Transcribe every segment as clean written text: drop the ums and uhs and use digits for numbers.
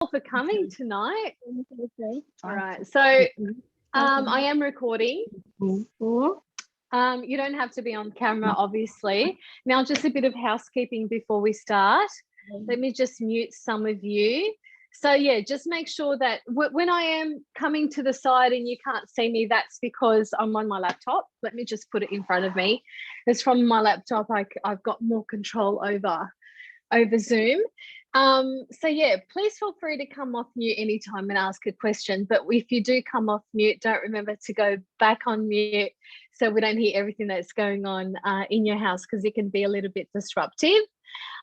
all for coming tonight. Okay. All right. So I am recording. You don't have to be on camera, obviously. Now, just a bit of housekeeping before we start. Let me just mute some of you. So yeah, just make sure that when I am coming to the side and you can't see me, that's because I'm on my laptop. Let me just put it in front of me. It's from my laptop. I've got more control over Zoom. So yeah, please feel free to come off mute anytime and ask a question. But if you do come off mute, don't remember to go back on mute so we don't hear everything that's going on in your house, because it can be a little bit disruptive.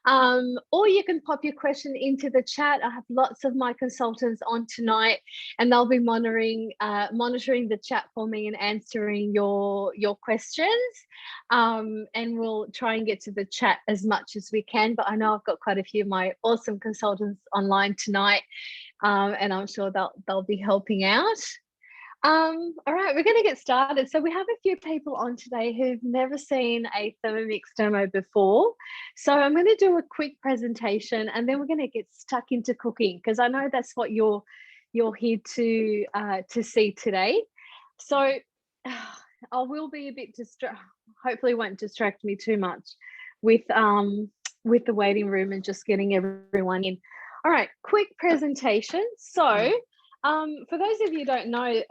Or you can pop your question into the chat. I have lots of my consultants on tonight, and they'll be monitoring the chat for me and answering your questions. And we'll try and get to the chat as much as we can. But I know I've got quite a few of my awesome consultants online tonight, and I'm sure they'll be helping out. All right, we're going to get started. So we have a few people on today who've never seen a Thermomix demo before. So I'm going to do a quick presentation, and then we're going to get stuck into cooking, because I know that's what you're here to see today. So I will be a bit hopefully won't distract me too much with the waiting room and just getting everyone in. All right, quick presentation. So for those of you who don't know,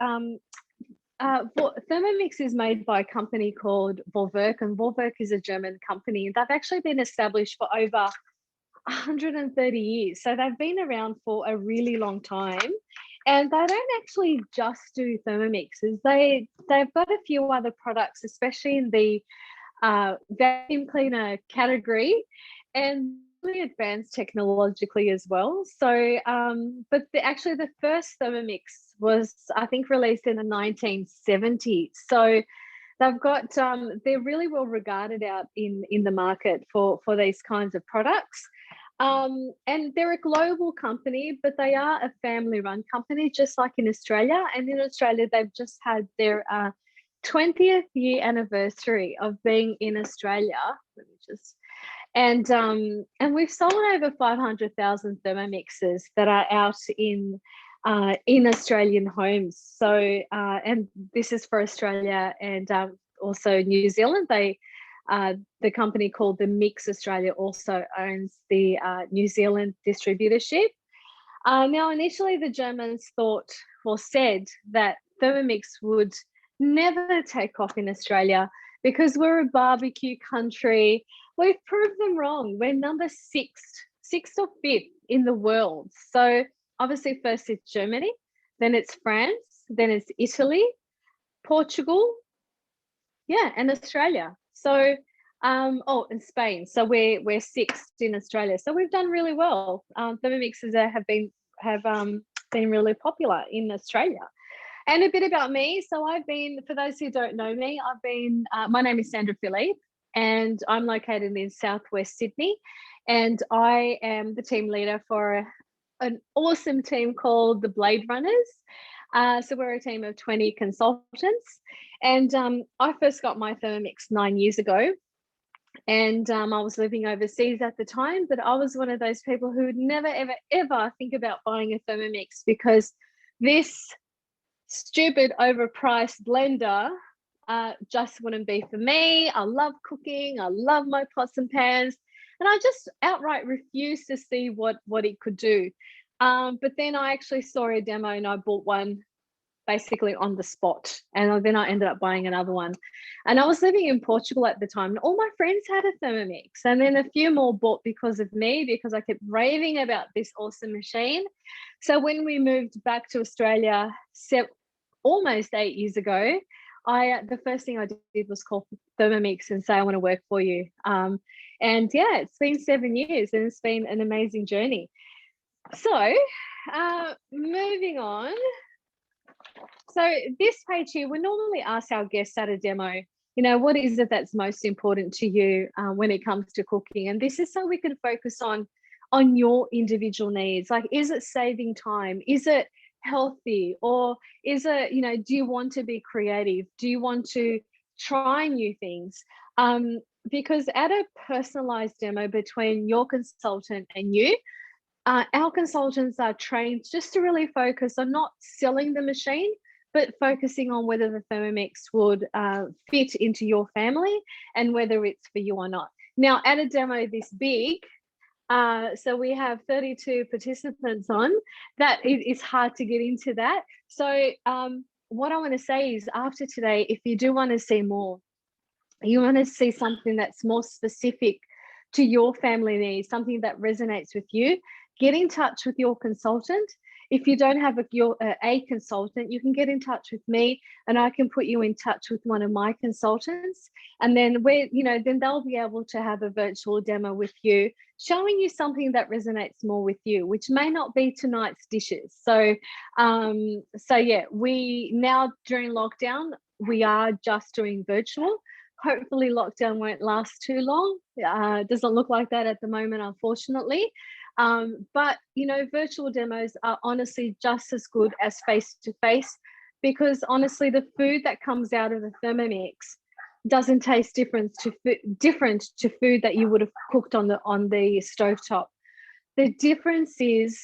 Thermomix is made by a company called Vorwerk, and Vorwerk is a German company. They've actually been established for over 130 years. So they've been around for a really long time. And they don't actually just do Thermomixes. They've got a few other products, especially in the vacuum cleaner category, and really advanced technologically as well. So, but actually the first Thermomix was, I think, released in the 1970s. So they've got, they're really well regarded out in the market for these kinds of products. And they're a global company, but they are a family-run company, just like in Australia. And in Australia, they've just had their 20th year anniversary of being in Australia. Let me just... And we've sold over 500,000 Thermomixes that are out in Australian homes. So, and this is for Australia and also New Zealand. The company called the Mix Australia also owns the New Zealand distributorship. Now, initially, the Germans said that Thermomix would never take off in Australia because we're a barbecue country. We've proved them wrong. We're number sixth or fifth in the world. So obviously first it's Germany, then it's France, then it's Italy, Portugal, and Australia. So, and Spain. So we're sixth in Australia. So we've done really well. Thermomixes have been really popular in Australia. And a bit about me. So for those who don't know me, my name is Sandra Philippe, and I'm located in Southwest Sydney. And I am the team leader for an awesome team called the Blade Runners. So we're a team of 20 consultants. And I first got my Thermomix 9 years ago. And I was living overseas at the time, but I was one of those people who would never, ever, ever think about buying a Thermomix, because this stupid overpriced blender just wouldn't be for me. I love cooking. I love my pots and pans. And I just outright refused to see what it could do. But then I actually saw a demo and I bought one basically on the spot. And then I ended up buying another one. And I was living in Portugal at the time, and all my friends had a Thermomix. And then a few more bought because of me, because I kept raving about this awesome machine. So when we moved back to Australia almost 8 years ago, the first thing I did was call Thermomix and say, I want to work for you. And yeah, it's been 7 years and it's been an amazing journey. So moving on. So this page here, we normally ask our guests at a demo, what is it that's most important to you when it comes to cooking? And this is so we can focus on your individual needs. Like, is it saving time? Is it healthy? Or is it, do you want to be creative? Do you want to try new things? Because at a personalized demo between your consultant and you, Our consultants are trained just to really focus on not selling the machine, but focusing on whether the Thermomix would fit into your family and whether it's for you or not. Now, at a demo this big, so we have 32 participants on, that it's hard to get into that. So what I want to say is, after today, if you do want to see more, you want to see something that's more specific to your family needs, something that resonates with you, get in touch with your consultant. If you don't have a consultant, you can get in touch with me and I can put you in touch with one of my consultants. And then then they'll be able to have a virtual demo with you, showing you something that resonates more with you, which may not be tonight's dishes. So yeah, we now during lockdown, we are just doing virtual. Hopefully lockdown won't last too long. It doesn't look like that at the moment, unfortunately. But virtual demos are honestly just as good as face-to-face, because honestly, the food that comes out of the Thermomix doesn't taste different to food that you would have cooked on the stovetop. The difference is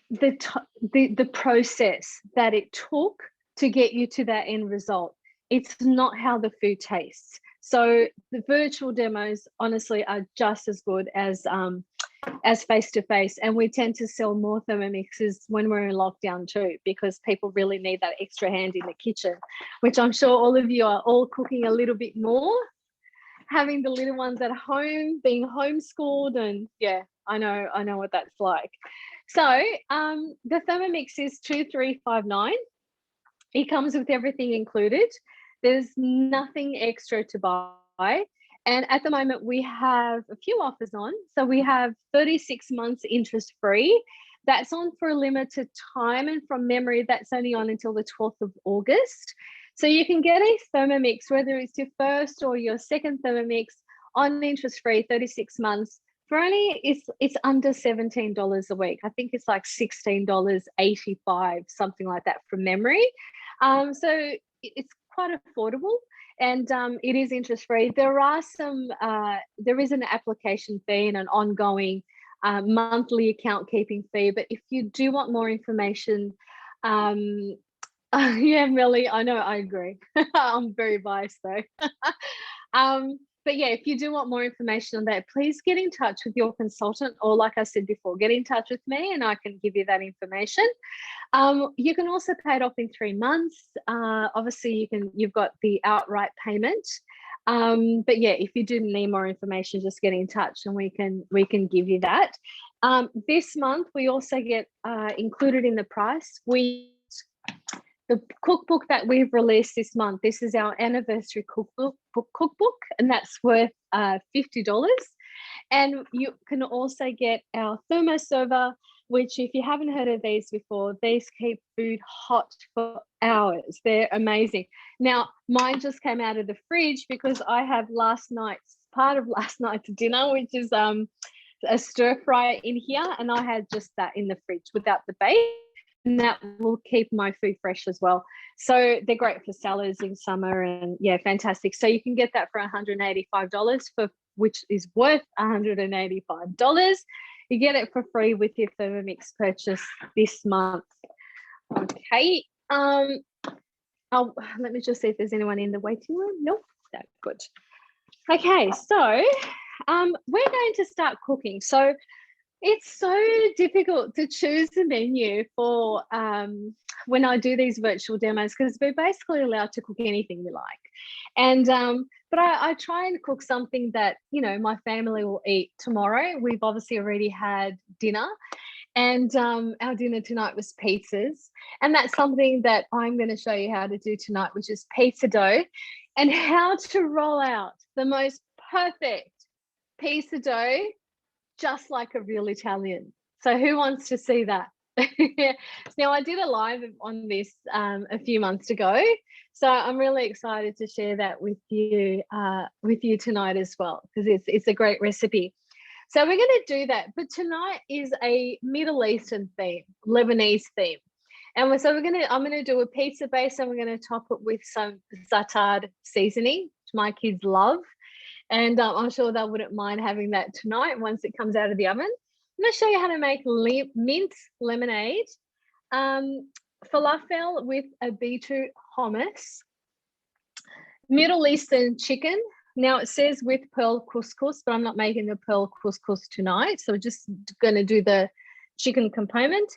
the process that it took to get you to that end result. It's not how the food tastes. So the virtual demos honestly are just as good as face-to-face, and we tend to sell more Thermomixes when we're in lockdown too, because people really need that extra hand in the kitchen, which I'm sure all of you are all cooking a little bit more, having the little ones at home, being homeschooled, and yeah, I know what that's like. So the Thermomix is 2359. It comes with everything included. There's nothing extra to buy. And at the moment, we have a few offers on. So we have 36 months interest free. That's on for a limited time. And from memory, that's only on until the 12th of August. So you can get a Thermomix, whether it's your first or your second Thermomix, on interest free, 36 months. For only, it's under $17 a week. I think it's like $16.85, something like that from memory. So it's quite affordable, and it is interest free. There is an application fee and an ongoing monthly account keeping fee. But if you do want more information, yeah, Melly, I know, I agree. I'm very biased though. But yeah, if you do want more information on that, please get in touch with your consultant, or like I said before, get in touch with me and I can give you that information. You can also pay it off in 3 months. Obviously, you've got the outright payment. But yeah, if you do need more information, just get in touch and we can give you that. This month, we also get included in the price. The cookbook that we've released this month, this is our anniversary cookbook, and that's worth $50. And you can also get our thermoserver, which, if you haven't heard of these before, these keep food hot for hours. They're amazing. Now, mine just came out of the fridge because I have part of last night's dinner, which is a stir fry in here, and I had just that in the fridge without the bake. And that will keep my food fresh as well. So they're great for salads in summer, and yeah, fantastic. So you can get that for $185, which is worth $185. You get it for free with your Thermomix purchase this month. Okay. Let me just see if there's anyone in the waiting room. Nope. That's good. Okay, so we're going to start cooking. So it's so difficult to choose a menu for when I do these virtual demos, because we're basically allowed to cook anything we like. And but I try and cook something that, my family will eat tomorrow. We've obviously already had dinner, and our dinner tonight was pizzas. And that's something that I'm going to show you how to do tonight, which is pizza dough, and how to roll out the most perfect pizza dough, just like a real Italian. So who wants to see that? Now, I did a live on this a few months ago, so I'm really excited to share that with you tonight as well, because it's a great recipe. So we're going to do that, but tonight is a Middle Eastern theme, Lebanese theme. And so I'm going to do a pizza base, and we're going to top it with some za'atar seasoning, which my kids love. And I'm sure they wouldn't mind having that tonight once it comes out of the oven. going to show you how to make mint lemonade, falafel with a beetroot hummus, Middle Eastern chicken. Now it says with pearl couscous, but I'm not making the pearl couscous tonight. So we're just going to do the chicken component,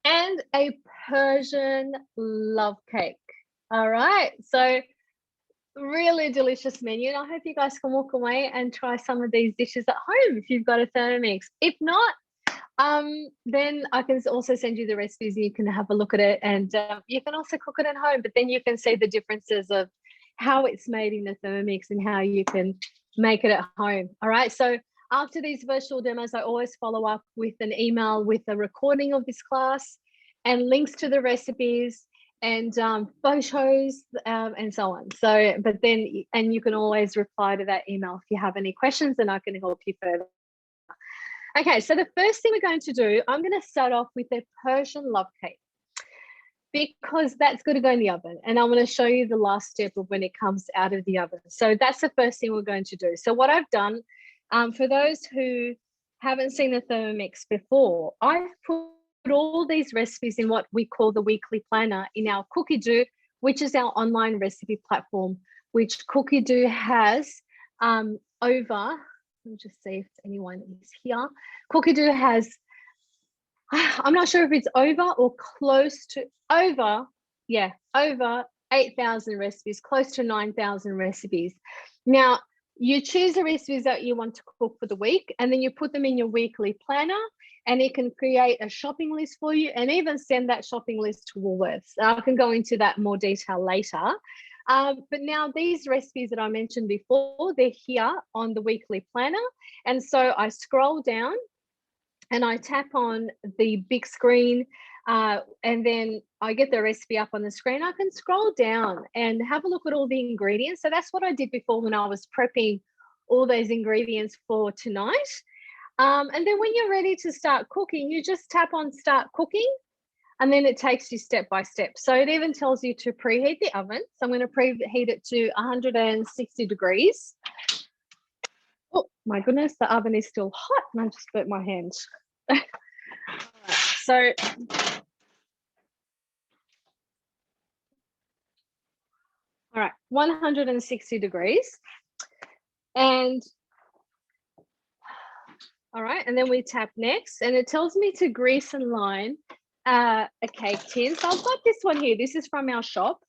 and a Persian love cake. All right. So really delicious menu. And I hope you guys can walk away and try some of these dishes at home if you've got a Thermomix. If not, then I can also send you the recipes and you can have a look at it, and you can also cook it at home, but then you can see the differences of how it's made in the Thermomix and how you can make it at home. All right. So after these virtual demos, I always follow up with an email with a recording of this class and links to the recipes and photos and so on. So, but then, and you can always reply to that email if you have any questions, and I can help you further. Okay, so the first thing we're going to do, I'm going to start off with a Persian love cake, because that's going to go in the oven, and I'm going to show you the last step of when it comes out of the oven. So that's the first thing we're going to do. So what I've done, for those who haven't seen the Thermomix before, I've put all these recipes in what we call the weekly planner in our Cookie Do, which is our online recipe platform, which Cookie Do has over, let me just see if anyone is here. Cookie Do has, I'm not sure if it's over or close to over 8,000 recipes, close to 9,000 recipes. Now, you choose the recipes that you want to cook for the week, and then you put them in your weekly planner, and it can create a shopping list for you and even send that shopping list to Woolworths. I can go into that in more detail later. But now these recipes that I mentioned before, they're here on the weekly planner. And so I scroll down and I tap on the big screen, and then I get the recipe up on the screen. I can scroll down and have a look at all the ingredients. So that's what I did before when I was prepping all those ingredients for tonight. And then when you're ready to start cooking, you just tap on start cooking, and then it takes you step by step. So it even tells you to preheat the oven. So I'm going to preheat it to 160 degrees. Oh my goodness, the oven is still hot and I just burnt my hand. All right, so all right, 160 degrees. And all right, and then we tap next, and it tells me to grease and line a cake tin. So I've got this one here. This is from our shop,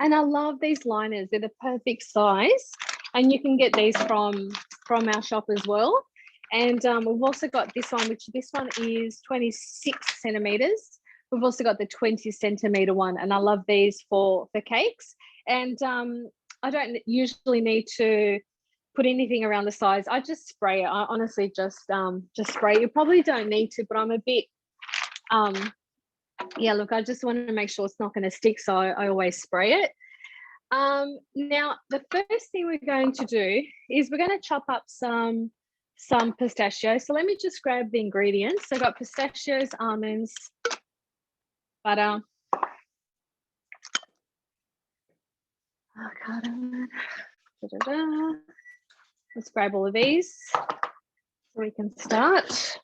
and I love these liners. They're the perfect size, and you can get these from our shop as well. And we've also got this one, which this one is 26 centimeters. We've also got the 20 centimeter one, and I love these for cakes. And I don't usually need to put anything around the sides. I just spray it. I honestly just spray it. You probably don't need to, but I'm a bit, yeah, look, I just want to make sure it's not going to stick, so I always spray it. Now, the first thing we're going to do is we're going to chop up some pistachios. So let me just grab the ingredients. So I've got pistachios, almonds, butter, cardamom. Let's grab all of these so we can start.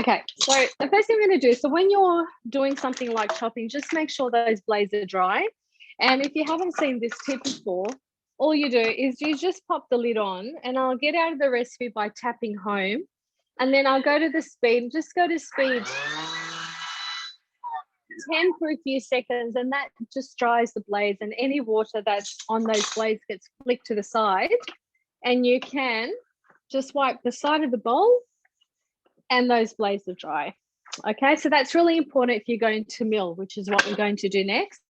Okay, so the first thing we're going to do, so when you're doing something like chopping, just make sure those blades are dry. And if you haven't seen this tip before, all you do is you just pop the lid on, and I'll get out of the recipe by tapping home, and then I'll go to the speed, just go to speed 10 for a few seconds, and that just dries the blades, and any water that's on those blades gets flicked to the side, and you can just wipe the side of the bowl and those blades are dry. Okay, so that's really important if you're going to mill, which is what we're going to do next.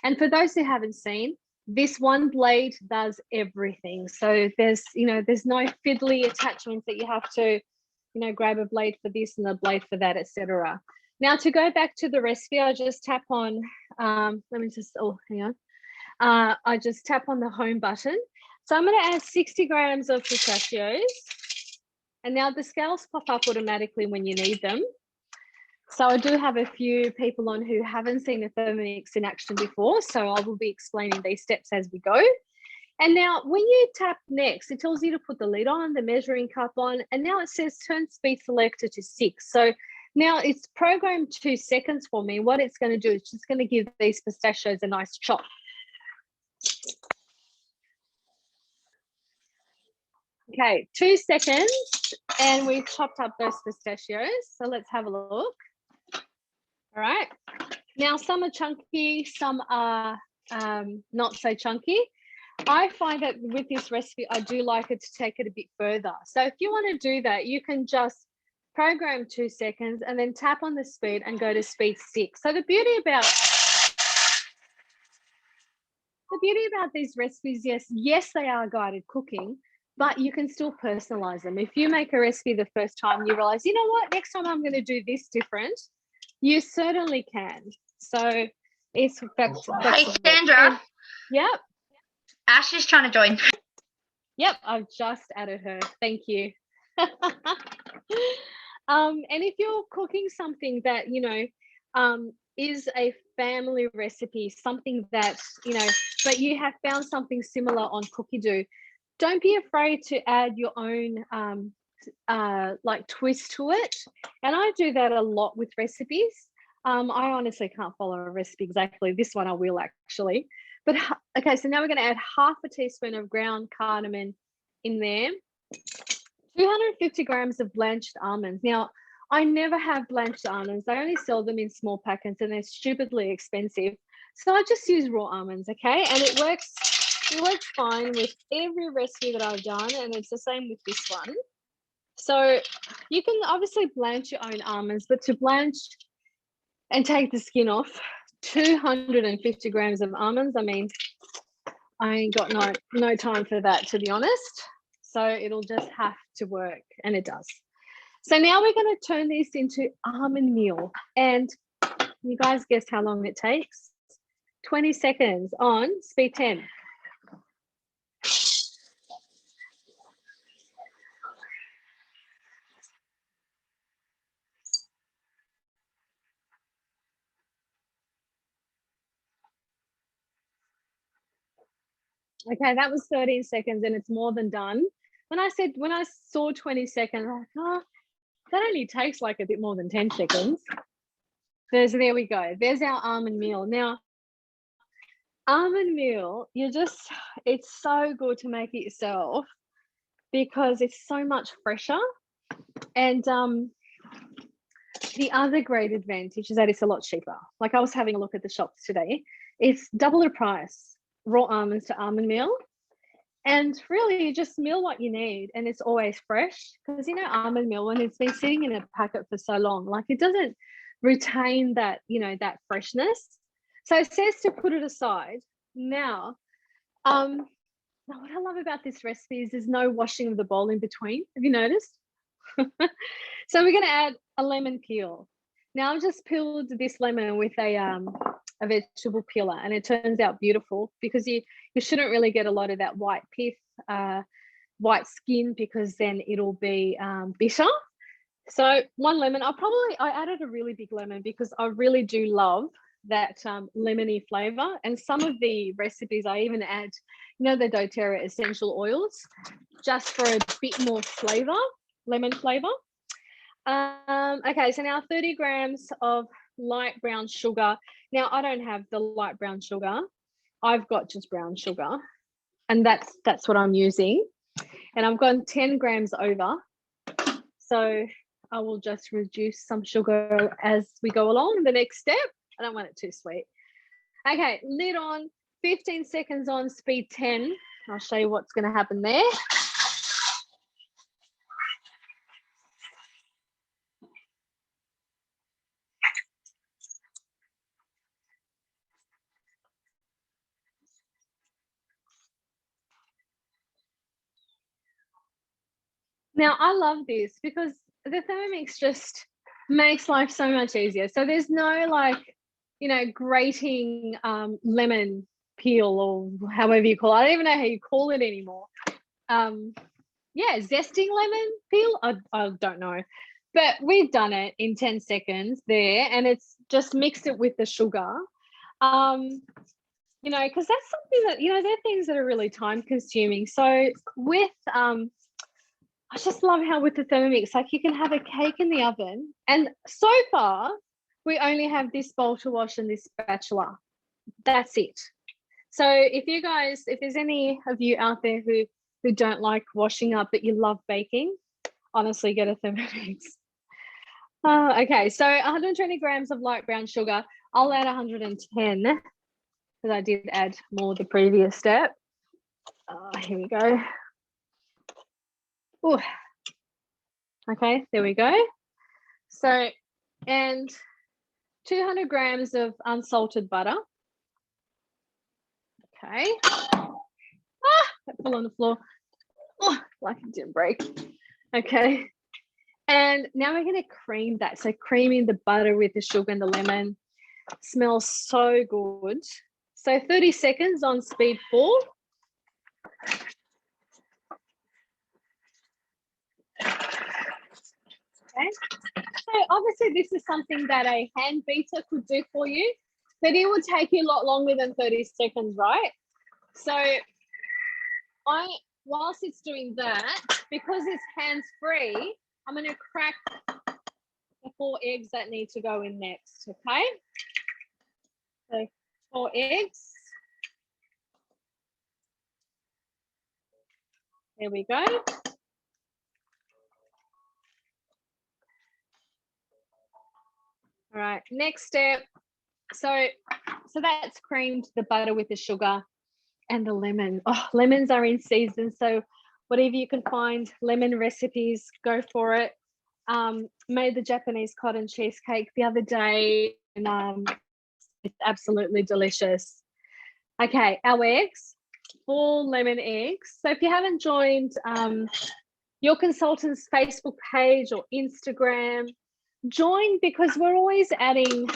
And for those who haven't seen, this one blade does everything. So there's no fiddly attachments that you have to, grab a blade for this and a blade for that, etc. Now, to go back to the recipe, I just tap on, hang on. I just tap on the home button. So I'm going to add 60 grams of pistachios. And now the scales pop up automatically when you need them. So I do have a few people on who haven't seen the Thermomix in action before, so I will be explaining these steps as we go. And now when you tap next, it tells you to put the lid on, the measuring cup on, and now it says turn speed selector to 6. So now it's programmed 2 seconds for me. What it's going to do is just going to give these pistachios a nice chop. Okay, 2 seconds, and we've chopped up those pistachios. So let's have a look. All right. Now, some are chunky, some are not so chunky. I find that with this recipe, I do like it to take it a bit further. So if you want to do that, you can just program 2 seconds and then tap on the speed and go to speed 6. So the beauty about these recipes, yes, they are guided cooking, but you can still personalize them. If you make a recipe the first time, you realize, you know what, next time I'm going to do this different, you certainly can. So it's flexible. Hey, Sandra. Yep. Ashley's trying to join. Yep, I've just added her. Thank you. And if you're cooking something that, you know, is a family recipe, something that, you know, but you have found something similar on Cookie-Doo, don't be afraid to add your own like twist to it. And I do that a lot with recipes. I honestly can't follow a recipe exactly. This one I will actually. But okay, so now we're going to add half a teaspoon of ground cardamom in there. 250 grams of blanched almonds. Now, I never have blanched almonds. They only sell them in small packets and they're stupidly expensive. So I just use raw almonds, okay? And it works fine with every recipe that I've done, and it's the same with this one. So you can obviously blanch your own almonds, but to blanch and take the skin off 250 grams of almonds, I mean, I ain't got no time for that, to be honest. So it'll just have to work, and it does. So now we're going to turn this into almond meal, and you guys guess how long it takes? 20 seconds on speed 10. Okay, that was 13 seconds and it's more than done. When I saw 20 seconds, I was like, oh, that only takes like a bit more than 10 seconds. There we go. There's our almond meal. Now, almond meal, it's so good to make it yourself because it's so much fresher. And the other great advantage is that it's a lot cheaper. Like I was having a look at the shops today. It's double the price, raw almonds to almond meal. And really, you just meal what you need, and it's always fresh because, you know, almond meal, when it's been sitting in a packet for so long, like it doesn't retain that, you know, that freshness. So it says to put it aside. Now what I love about this recipe is there's no washing of the bowl in between. Have you noticed? So we're going to add a lemon peel. Now I've just peeled this lemon with a vegetable peeler, and it turns out beautiful because you shouldn't really get a lot of that white pith, white skin, because then it'll be bitter. So one lemon. I added a really big lemon because I really do love that lemony flavor. And some of the recipes I even add, you know, the doTERRA essential oils, just for a bit more flavor, lemon flavor. Okay, so now 30 grams of light brown sugar. Now I don't have the light brown sugar. I've got just brown sugar, and that's what I'm using. And I've gone 10 grams over. So I will just reduce some sugar as we go along. The next step, I don't want it too sweet. Okay, lid on, 15 seconds on speed 10. I'll show you what's going to happen there. Now, I love this because the Thermomix just makes life so much easier. So there's no, like, you know, grating lemon peel or however you call it. I don't even know how you call it anymore. Yeah, zesting lemon peel. I don't know. But we've done it in 10 seconds there, and it's just mixed it with the sugar. you know, because that's something that, you know, they're things that are really time consuming. So with, I just love how with the Thermomix, like you can have a cake in the oven. And so far, we only have this bowl to wash and this spatula. That's it. So if you guys, if there's any of you out there who don't like washing up, but you love baking, honestly, get a Thermomix. Okay, so 120 grams of light brown sugar. I'll add 110 because I did add more the previous step. Here we go. Ooh. Okay, there we go. So, and 200 grams of unsalted butter. Okay. That fell on the floor. Oh, like it didn't break. Okay. And now we're going to cream that. So creaming the butter with the sugar and the lemon. Smells so good. So 30 seconds on speed 4. Okay. So obviously this is something that a hand beater could do for you, but it would take you a lot longer than 30 seconds, right? So whilst it's doing that, because it's hands-free, I'm going to crack the 4 eggs that need to go in next, okay? So 4 eggs. There we go. All right, next step. So that's creamed the butter with the sugar and the lemon. Oh, lemons are in season, so whatever you can find, lemon recipes, go for it. Made the Japanese cotton cheesecake the other day, and it's absolutely delicious. Okay, our eggs, 4 lemon eggs. So if you haven't joined your consultant's Facebook page or Instagram, join, because we're always adding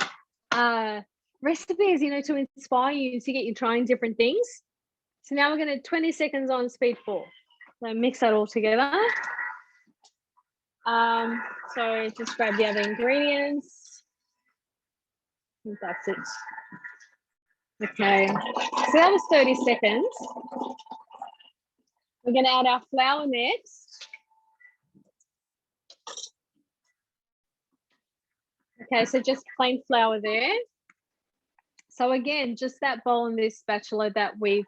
recipes, you know, to inspire you, to get you trying different things. So now we're going to 20 seconds on speed 4. So mix that all together. So just grab the other ingredients. That's it. Okay, so that was 30 seconds. We're going to add our flour next. Okay, so just plain flour there. So again, just that bowl and this spatula that we've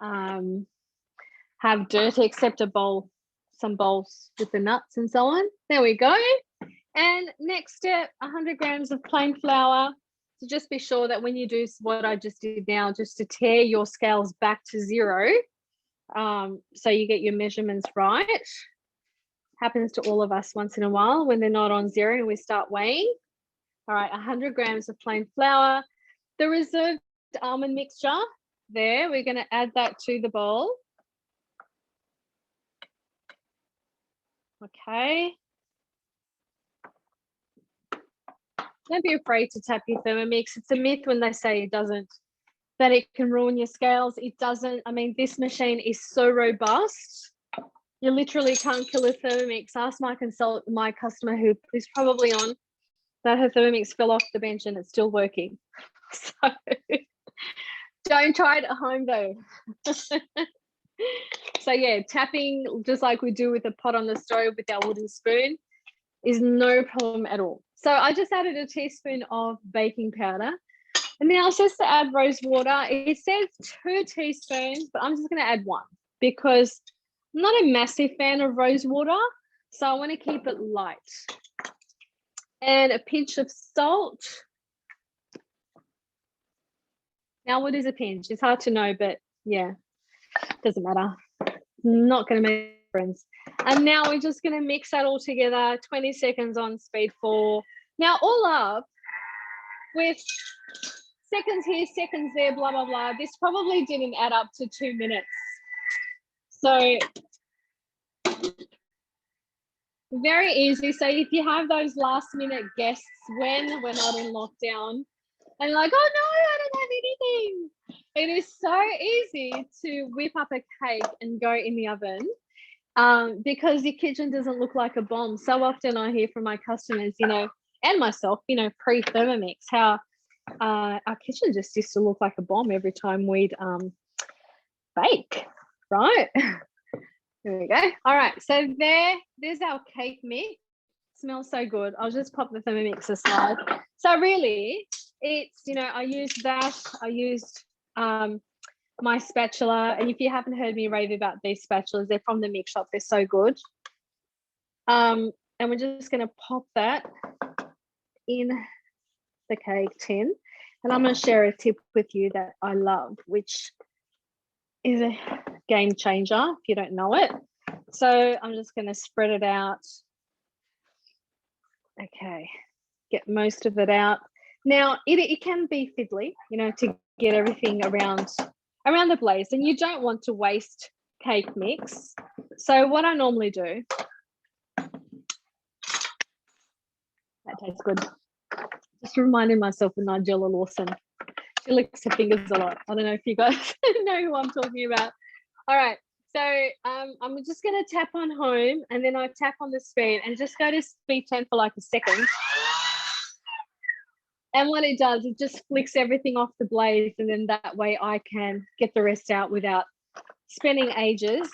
have dirty, except a bowl, some bowls with the nuts and so on. There we go. And next step, 100 grams of plain flour. So just be sure that when you do what I just did now, just to tear your scales back to 0, so you get your measurements right. Happens to all of us once in a while when they're not on 0 and we start weighing. All right, 100 grams of plain flour. The reserved almond mixture there, we're going to add that to the bowl. Okay. Don't be afraid to tap your Thermomix. It's a myth when they say it doesn't, that it can ruin your scales. It doesn't. I mean, this machine is so robust. You literally can't kill a Thermomix. Ask my customer who is probably on that her Thermomix fell off the bench and it's still working. So don't try it at home though. So yeah, tapping just like we do with a pot on the stove with our wooden spoon is no problem at all. So I just added a teaspoon of baking powder. And now it's just to add rose water. It says 2 teaspoons, but I'm just going to add 1 because I'm not a massive fan of rose water. So I want to keep it light. And a pinch of salt. Now, what is a pinch? It's hard to know, but yeah, doesn't matter. Not going to make a difference. And now we're just going to mix that all together, 20 seconds on speed 4. Now, all up with seconds here, seconds there, blah, blah, blah. This probably didn't add up to 2 minutes. So very easy. So if you have those last minute guests when we're not in lockdown and like, oh no, I don't have anything. It is so easy to whip up a cake and go in the oven because your kitchen doesn't look like a bomb. So often I hear from my customers, you know, and myself, you know, pre-Thermomix, how our kitchen just used to look like a bomb every time we'd bake, right? There we go. All right, so there's our cake mix. Smells so good. I'll just pop the Thermomix aside. So really, it's, you know, I used that. I used my spatula, and if you haven't heard me rave about these spatulas, they're from the mix shop. They're so good. And we're just going to pop that in the cake tin, and I'm going to share a tip with you that I love, which is a game changer if you don't know it. So I'm just going to spread it out. Okay, get most of it out. Now it can be fiddly, you know, to get everything around the blaze, and you don't want to waste cake mix. So what I normally do, that tastes good. Just reminding myself of Nigella Lawson. She licks her fingers a lot. I don't know if you guys know who I'm talking about. All right, so I'm just going to tap on home, and then I tap on the speed and just go to speed 10 for like a second. And what it does, it just flicks everything off the blaze, and then that way I can get the rest out without spending ages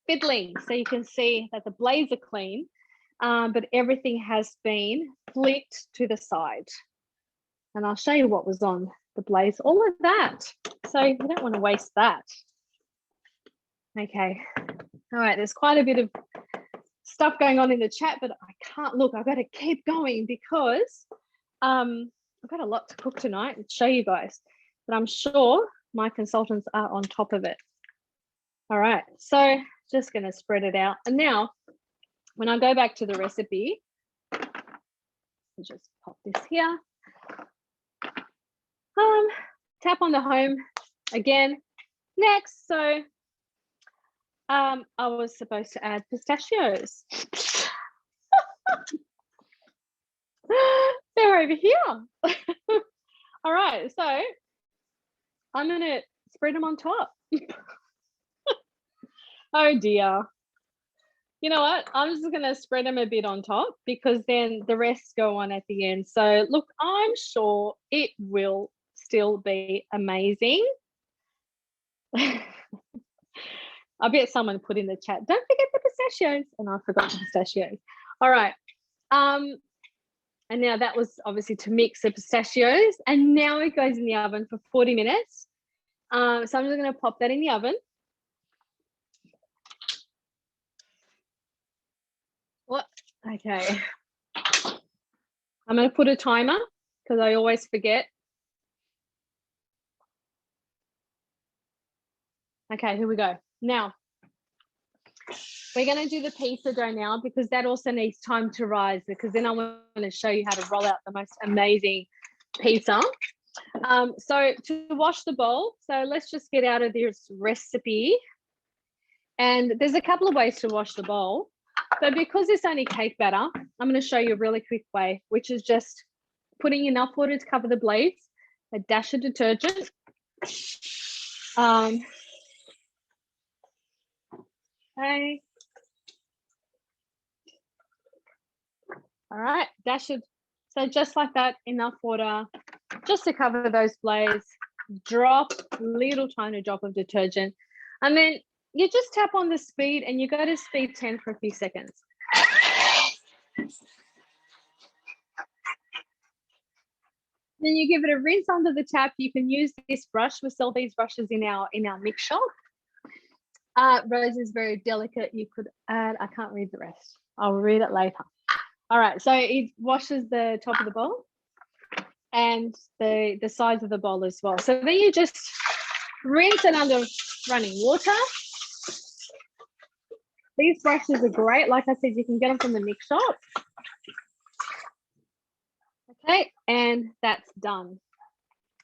fiddling. So you can see that the blades are clean, but everything has been flicked to the side. And I'll show you what was on the blaze, all of that. So you don't want to waste that. Okay. All right, there's quite a bit of stuff going on in the chat, but I can't look. I've got to keep going because I've got a lot to cook tonight and show you guys, but I'm sure my consultants are on top of it. All right, so just going to spread it out. And now when I go back to the recipe, I'll just pop this here. Tap on the home again. Next, so I was supposed to add pistachios. They're over here. All right, so I'm going to spread them on top. Oh dear. You know what? I'm just going to spread them a bit on top because then the rest go on at the end. So look, I'm sure it will still be amazing. I bet someone put in the chat, don't forget the pistachios, and I forgot the pistachios. All right. And now that was obviously to mix the pistachios, and now it goes in the oven for 40 minutes. So I'm just going to pop that in the oven. What? Okay. I'm going to put a timer because I always forget. Okay, here we go. Now, we're going to do the pizza dough now because that also needs time to rise, because then I want to show you how to roll out the most amazing pizza. So to wash the bowl, so let's just get out of this recipe. And there's a couple of ways to wash the bowl. But because it's only cake batter, I'm going to show you a really quick way, which is just putting enough water to cover the blades, a dash of detergent. Okay. All right, dash it. So just like that, enough water just to cover those blades. Drop a little tiny drop of detergent, and then you just tap on the speed and you go to speed 10 for a few seconds. Then you give it a rinse under the tap. You can use this brush. We sell these brushes in our mix shop. Rose is very delicate. You could add, I can't read the rest. I'll read it later. All right, so it washes the top of the bowl and the sides of the bowl as well. So then you just rinse it under running water. These brushes are great. Like I said, you can get them from the mix shop. Okay, and that's done.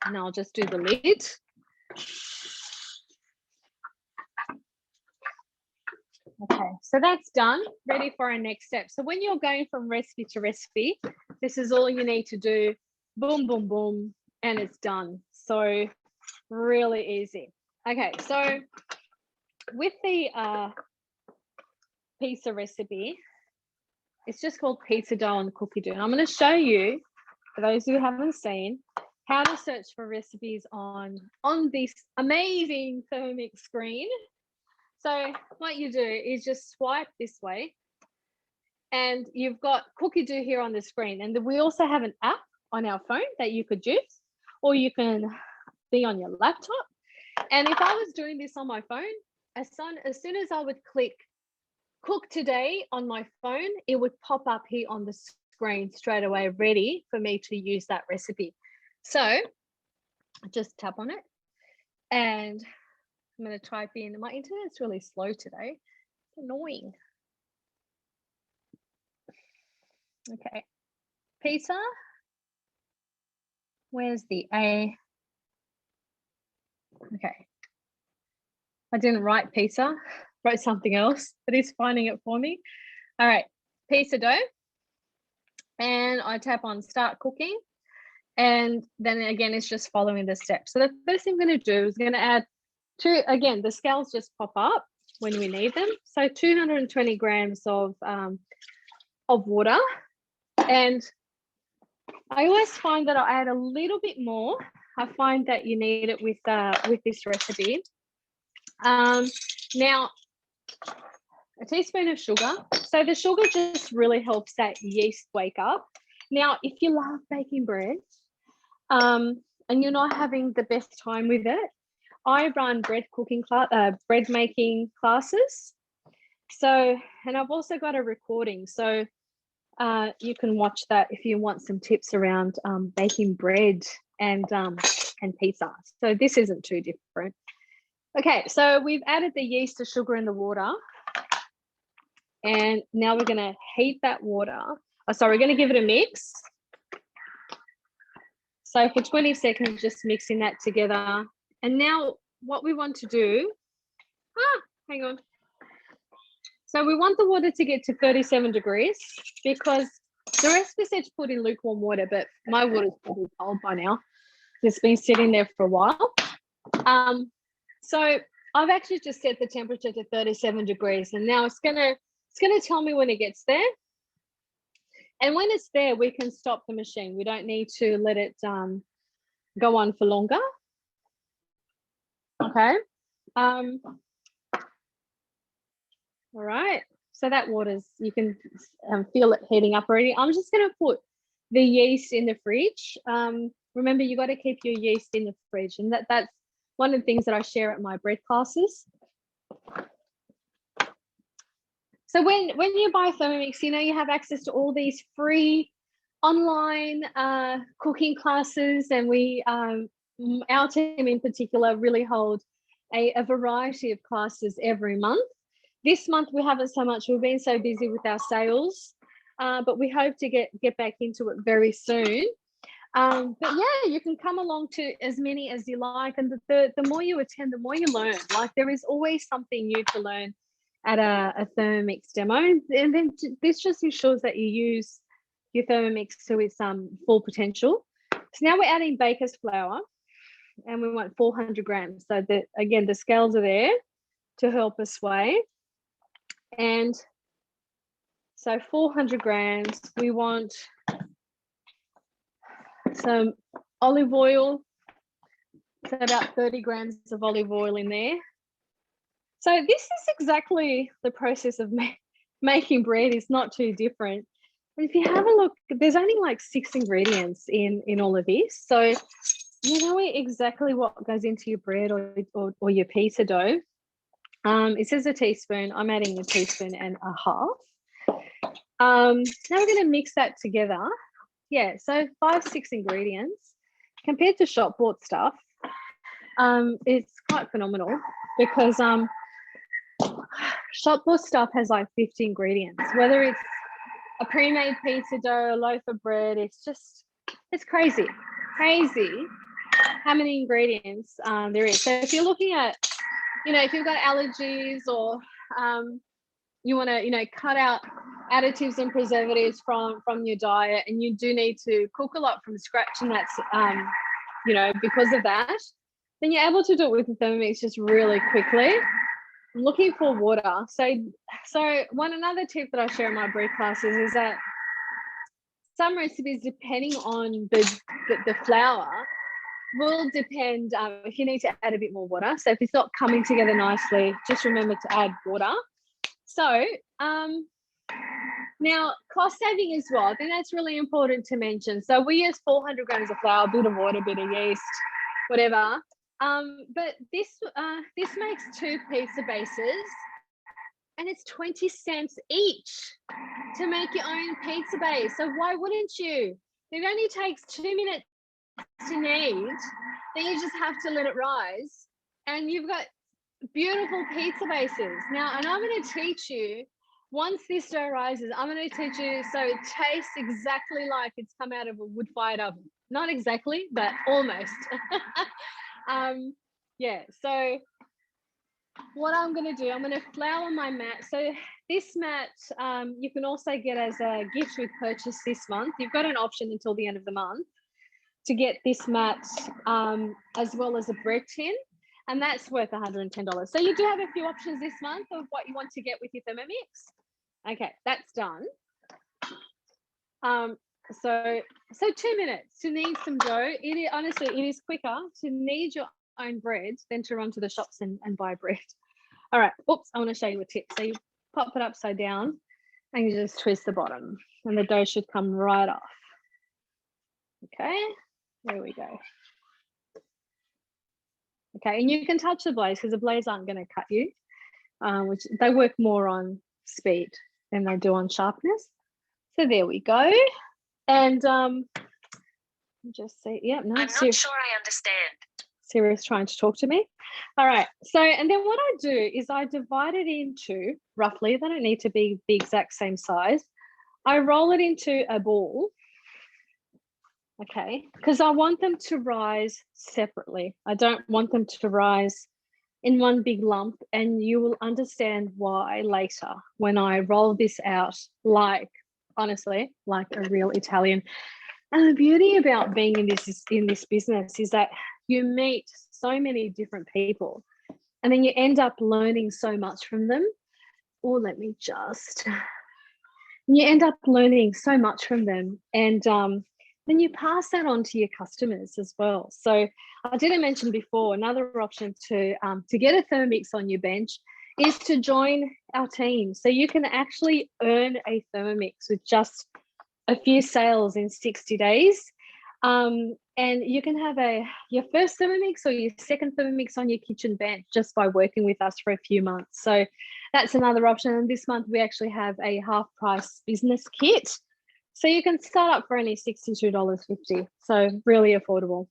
And I'll just do the lid. Okay, so that's done, ready for our next step. So when you're going from recipe to recipe, this is all you need to do. Boom, boom, boom, and it's done. So really easy. Okay, so with the pizza recipe, it's just called pizza dough and cookie dough. And I'm going to show you, for those who haven't seen, how to search for recipes on this amazing Thermomix screen. So what you do is just swipe this way, and you've got Cookie Do here on the screen. And we also have an app on our phone that you could use, or you can be on your laptop. And if I was doing this on my phone, as soon as I would click Cook Today on my phone, it would pop up here on the screen straight away, ready for me to use that recipe. So I just tap on it, and I'm going to type in, my internet's really slow today. It's annoying. Okay, pizza. Where's the A? Okay. I didn't write pizza, wrote something else, but it's finding it for me. All right, pizza dough. And I tap on start cooking. And then again, it's just following the steps. So the first thing I'm going to do is going to add again, the scales just pop up when we need them. So 220 grams of water. And I always find that I add a little bit more. I find that you need it with this recipe. Now, a teaspoon of sugar. So the sugar just really helps that yeast wake up. Now, if you love baking bread and you're not having the best time with it, I run bread making classes. So, and I've also got a recording. So you can watch that if you want some tips around baking bread and pizza. So this isn't too different. Okay, so we've added the yeast, the sugar, and the water. And now we're going to heat that water. Oh, sorry, we're going to give it a mix. So for 20 seconds, just mixing that together. And now what we want to do, hang on. So we want the water to get to 37 degrees because the recipe said to put in lukewarm water, but my water's probably cold by now. It's been sitting there for a while. So I've actually just set the temperature to 37 degrees, and now it's gonna tell me when it gets there. And when it's there, we can stop the machine. We don't need to let it go on for longer. Okay. All right. So that water's, you can feel it heating up already. I'm just going to put the yeast in the fridge. Remember, you got to keep your yeast in the fridge, and that's one of the things that I share at my bread classes. So when you buy Thermomix, you know, you have access to all these free online cooking classes, and we, our team in particular, really hold a variety of classes every month. This month we haven't so much. We've been so busy with our sales, but we hope to get back into it very soon. But yeah, you can come along to as many as you like, and the more you attend, the more you learn. Like, there is always something new to learn at a Thermomix demo, and then this just ensures that you use your Thermomix to its full potential. So now we're adding baker's flour, and we want 400 grams. So again, the scales are there to help us weigh. And so 400 grams, we want some olive oil, so about 30 grams of olive oil in there. So this is exactly the process of making bread. It's not too different. And if you have a look, there's only like 6 ingredients in all of this. So you know exactly what goes into your bread or your pizza dough. It says a teaspoon. I'm adding a teaspoon and a half. Now we're going to mix that together. Yeah, so 5-6 ingredients. Compared to shop bought stuff, it's quite phenomenal because shop bought stuff has like 50 ingredients. Whether it's a pre-made pizza dough, a loaf of bread, it's crazy how many ingredients there is. So if you're looking at, you know, if you've got allergies or you want to, you know, cut out additives and preservatives from your diet, and you do need to cook a lot from scratch, and that's you know, because of that, then you're able to do it with the Thermomix just really quickly. I'm looking for water. So another tip that I share in my bread classes is that some recipes, depending on the flour, will depend if you need to add a bit more water. So if it's not coming together nicely, just remember to add water. So now cost saving as well. I think that's really important to mention. So we use 400 grams of flour, a bit of water, a bit of yeast, whatever. But this makes 2 pizza bases, and it's 20 cents each to make your own pizza base. So why wouldn't you? It only takes 2 minutes to knead, then you just have to let it rise, and you've got beautiful pizza bases. Now, and I'm going to teach you, once this dough rises, I'm going to teach you so it tastes exactly like it's come out of a wood-fired oven. Not exactly, but almost. Yeah, so what I'm going to do, I'm going to flour my mat. So this mat you can also get as a gift with purchase this month. You've got an option until the end of the month to get this mat as well as a bread tin, and that's worth $110. So you do have a few options this month of what you want to get with your Thermomix. Okay, that's done. So 2 minutes to knead some dough. Honestly, it is quicker to knead your own bread than to run to the shops and buy bread. All right, oops, I want to show you a tip. So you pop it upside down and you just twist the bottom, and the dough should come right off. Okay, there we go. Okay, and you can touch the blades because the blades aren't going to cut you, which they work more on speed than they do on sharpness. So there we go. And just say, yeah, no, I'm not sure I understand. Sarah's trying to talk to me. All right. So, and then what I do is I divide it into roughly, they don't need to be the exact same size. I roll it into a ball. Okay, because I want them to rise separately. I don't want them to rise in one big lump, and you will understand why later when I roll this out, like, honestly, like a real Italian. And the beauty about being in this business is that you meet so many different people, and then you end up learning so much from them. Or let me just, you end up learning so much from them, and then you pass that on to your customers as well. So I didn't mention before, another option to get a Thermomix on your bench is to join our team. So you can actually earn a Thermomix with just a few sales in 60 days. And you can have your first Thermomix or your second Thermomix on your kitchen bench just by working with us for a few months. So that's another option. And this month we actually have a half price business kit. So you can start up for only $62.50. So really affordable.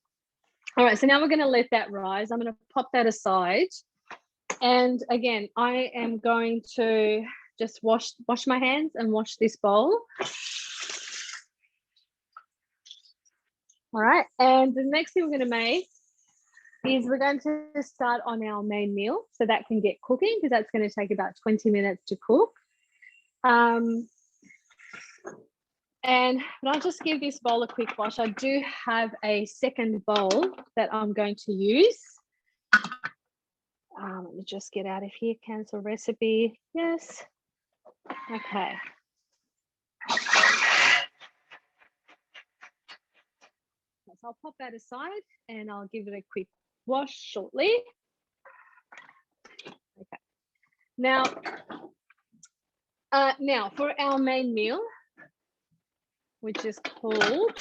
All right, so now we're going to let that rise. I'm going to pop that aside. And again, I am going to just wash my hands and wash this bowl. All right, and the next thing we're going to make is we're going to start on our main meal, so that can get cooking, because that's going to take about 20 minutes to cook. And I'll just give this bowl a quick wash. I do have a second bowl that I'm going to use. Let me just get out of here. Cancel recipe. Yes. Okay. So I'll pop that aside and I'll give it a quick wash shortly. Okay. Now for our main meal, which is called,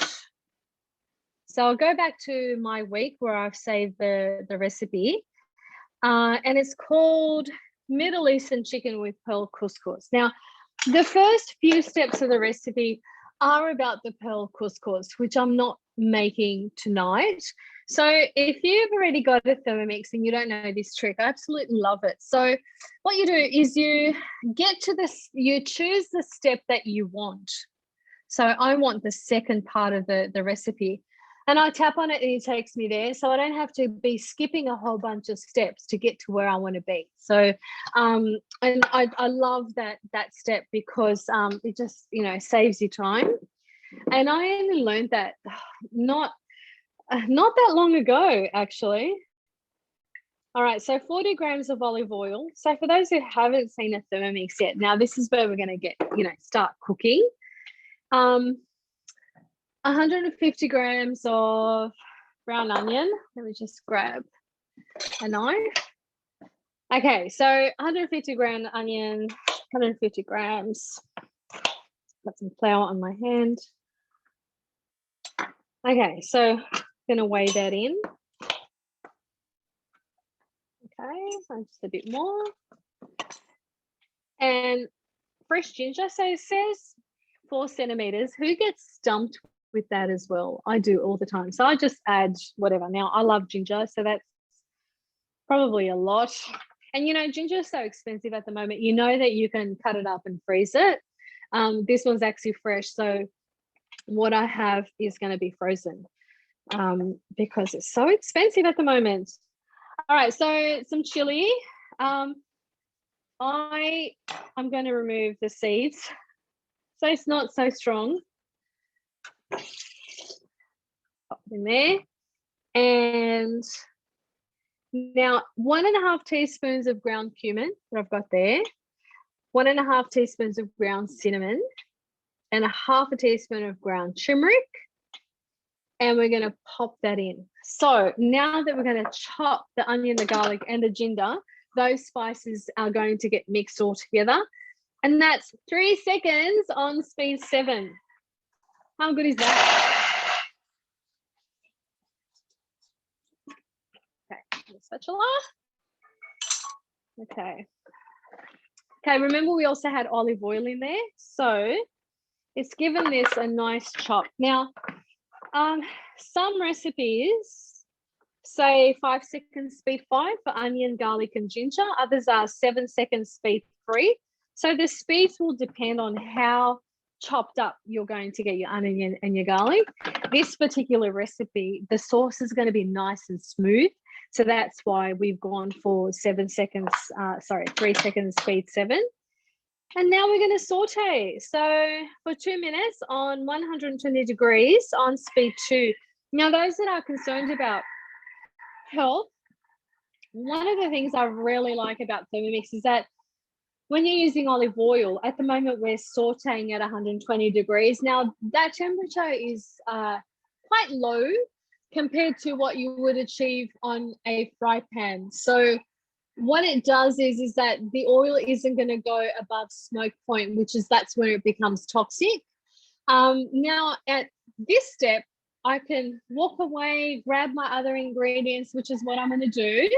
so I'll go back to my week where I've saved the recipe, and it's called Middle Eastern chicken with pearl couscous. Now, the first few steps of the recipe are about the pearl couscous, which I'm not making tonight. So if you've already got a Thermomix and you don't know this trick, I absolutely love it. So what you do is you get to this, you choose the step that you want. So I want the second part of the recipe, and I tap on it and it takes me there. So I don't have to be skipping a whole bunch of steps to get to where I want to be. So, and I love that step because it just, saves you time. And I only learned that not that long ago, actually. All right, so 40 grams of olive oil. So for those who haven't seen a Thermomix yet, now this is where we're going to get, start cooking. 150 grams of brown onion. Let me just grab a knife. Okay, so 150 gram onion, 150 grams. Got some flour on my hand. Okay, so I'm gonna weigh that in. Okay, just a bit more. And fresh ginger, so it says 4 centimeters. Who gets stumped with that as well? I do all the time. So I just add whatever. Now I love ginger, so that's probably a lot. And you know, ginger is so expensive at the moment. You know that you can cut it up and freeze it. This one's actually fresh, so what I have is going to be frozen because it's so expensive at the moment. All right, so some chili. I'm going to remove the seeds, so it's not so strong. Pop it in there, and now 1.5 teaspoons of ground cumin that I've got there, 1.5 teaspoons of ground cinnamon, and 1/2 teaspoon of ground turmeric, and we're going to pop that in. So now that we're going to chop the onion, the garlic, and the ginger, those spices are going to get mixed all together, and that's 3 seconds on speed 7. How good is that? Okay, spatula. Okay, remember we also had olive oil in there, so it's given this a nice chop. Now, some recipes say 5 seconds speed 5 for onion, garlic, and ginger. Others are 7 seconds speed 3. So the speeds will depend on how chopped up you're going to get your onion and your garlic. This particular recipe, the sauce is going to be nice and smooth. So that's why we've gone for 3 seconds speed 7. And now we're going to saute. So for 2 minutes on 120 degrees on speed 2. Now, those that are concerned about health, one of the things I really like about Thermomix is that when you're using olive oil, at the moment we're sauteing at 120 degrees. Now, that temperature is quite low compared to what you would achieve on a fry pan. So what it does is that the oil isn't going to go above smoke point, that's where it becomes toxic. Now at this step, I can walk away, grab my other ingredients, which is what I'm going to do.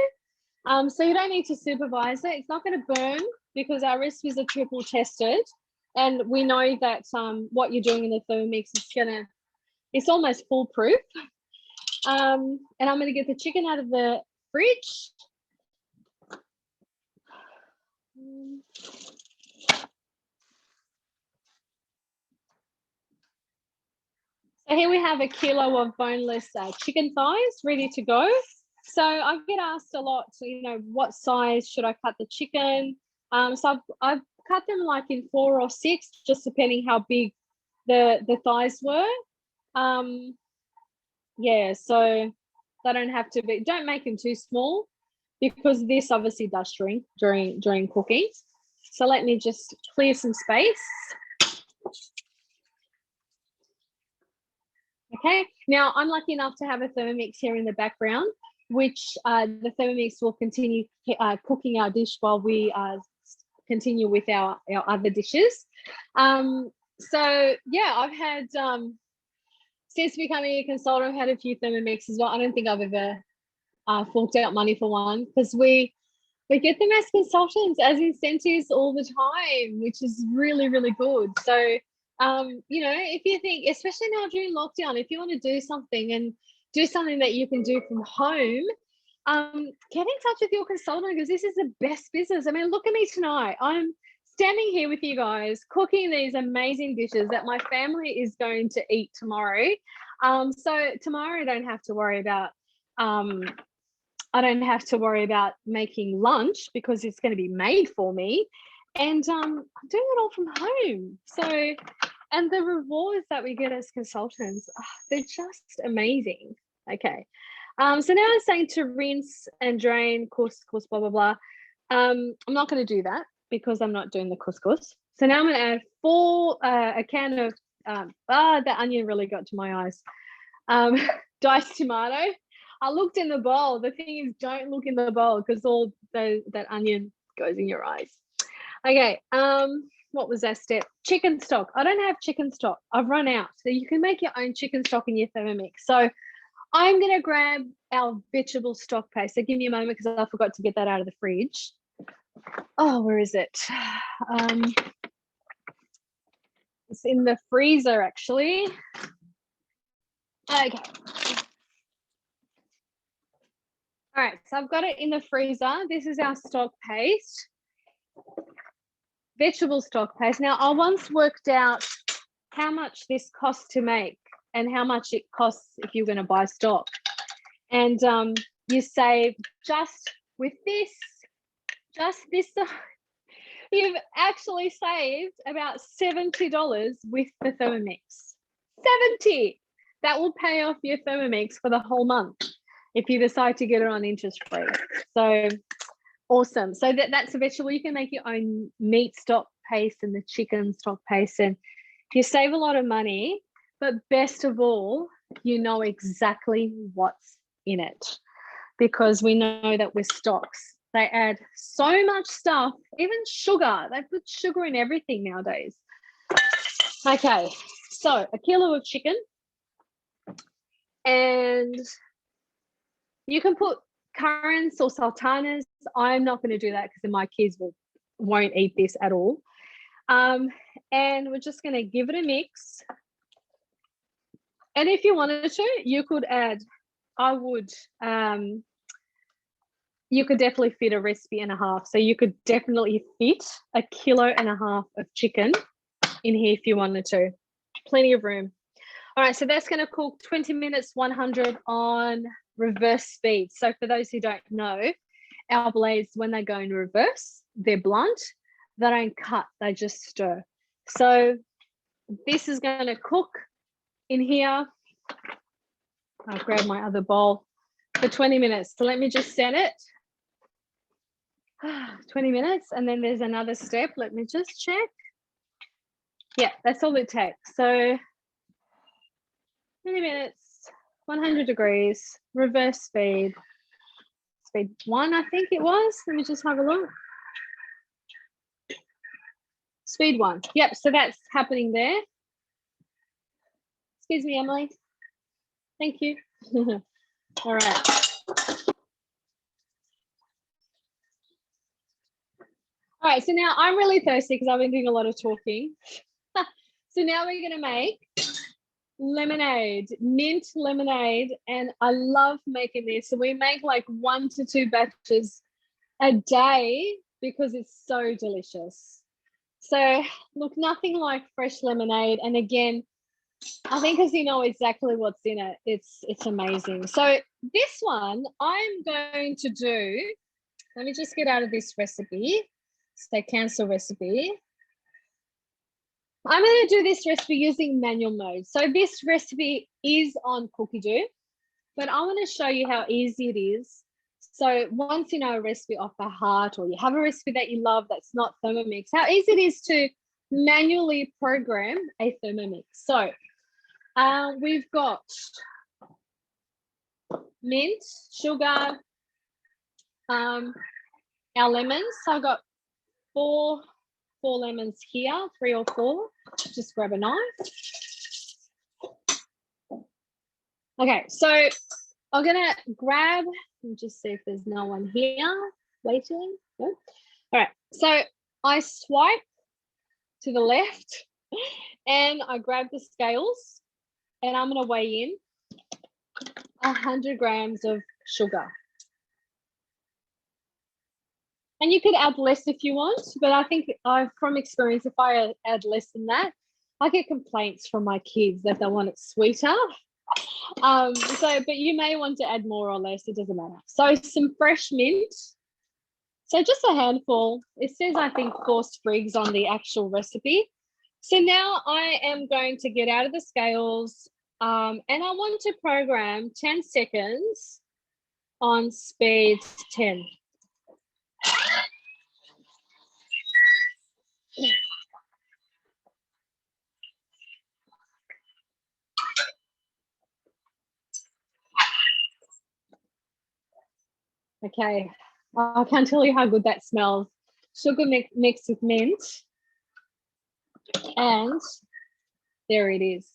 So you don't need to supervise it. It's not going to burn because our recipes are triple tested, and we know that what you're doing in the Thermomix is it's almost foolproof. And I'm going to get the chicken out of the fridge. So here we have 1 kilo of boneless chicken thighs ready to go. So I get asked a lot, what size should I cut the chicken? So I've cut them like in 4 or 6, just depending how big the thighs were. Yeah, so they don't have to be. Don't make them too small because this obviously does shrink during cooking. So let me just clear some space. Okay, now I'm lucky enough to have a Thermomix here in the background, which the Thermomix will continue cooking our dish while we continue with our other dishes. So yeah, I've had, since becoming a consultant, I've had a few Thermomix as well. I don't think I've ever forked out money for one because we get them as consultants, as incentives all the time, which is really, really good. So if you think, especially now during lockdown, if you want to do something that you can do from home, get in touch with your consultant because this is the best business. I mean, look at me tonight. I'm standing here with you guys cooking these amazing dishes that my family is going to eat tomorrow. So tomorrow I don't have to worry about making lunch because it's going to be made for me. And I'm doing it all from home. So, and the rewards that we get as consultants, they're just amazing. Okay. So now I'm saying to rinse and drain couscous, blah, blah, blah. I'm not going to do that because I'm not doing the couscous. So now I'm going to add a can of, the onion really got to my eyes. Diced tomato. I looked in the bowl. The thing is, don't look in the bowl because all that onion goes in your eyes. Okay, what was that step? Chicken stock. I don't have chicken stock. I've run out. So you can make your own chicken stock in your Thermomix. So I'm going to grab our vegetable stock paste. So give me a moment because I forgot to get that out of the fridge. Oh, where is it? It's in the freezer, actually. Okay. All right, so I've got it in the freezer. This is our stock paste, vegetable stock paste. Now, I once worked out how much this costs to make and how much it costs if you're going to buy stock. And you save just with this, you've actually saved about $70 with the Thermomix. 70. That will pay off your Thermomix for the whole month if you decide to get it on interest free. So awesome. So that's a vegetable. You can make your own meat stock paste and the chicken stock paste, and you save a lot of money, but best of all, you know exactly what's in it because we know that with stocks, they add so much stuff, even sugar. They put sugar in everything nowadays. Okay, so a kilo of chicken, and you can put currants or sultanas. I'm not going to do that because my kids won't eat this at all. And we're just going to give it a mix. And if you wanted to, you could add, you could definitely fit a recipe and a half. So you could definitely fit 1.5 kilos of chicken in here if you wanted to. Plenty of room. All right, so that's going to cook 20 minutes, 100 on reverse speed. So for those who don't know, our blades, when they go in reverse, they're blunt. They don't cut, they just stir. So this is going to cook in here. I'll grab my other bowl for 20 minutes. So let me just set it. 20 minutes, and then there's another step. Let me just check. Yeah, that's all it takes. So 20 minutes, 100 degrees, reverse speed. Speed 1, I think it was. Let me just have a look. Speed 1. Yep, so that's happening there. Excuse me, Emily. Thank you. All right. All right, so now I'm really thirsty because I've been doing a lot of talking. So now we're going to make lemonade, mint lemonade, and I love making this. So we make like 1 to 2 batches a day because it's so delicious. So look, nothing like fresh lemonade. And again, I think because you know exactly what's in it, it's amazing. So this one I'm going to do, let me just get out of this recipe. Say cancel recipe. I'm going to do this recipe using manual mode. So this recipe is on Cookie Do, but I want to show you how easy it is. So once you know a recipe off by heart, or you have a recipe that you love that's not Thermomix, how easy it is to manually program a Thermomix. So we've got mint, sugar, our lemons. So I've got four lemons here, 3 or 4. Just grab a knife. Okay, so I'm gonna grab, let me just see if there's no one here waiting. No. All right, so I swipe to the left and I grab the scales and I'm gonna weigh in 100 grams of sugar. And you could add less if you want, but I think from experience, if I add less than that, I get complaints from my kids that they want it sweeter. But you may want to add more or less, it doesn't matter. So some fresh mint. So just a handful. It says, I think, 4 sprigs on the actual recipe. So now I am going to get out of the scales and I want to program 10 seconds on speed 10. Okay, I can't tell you how good that smells. Sugar mixed with mint, and there it is.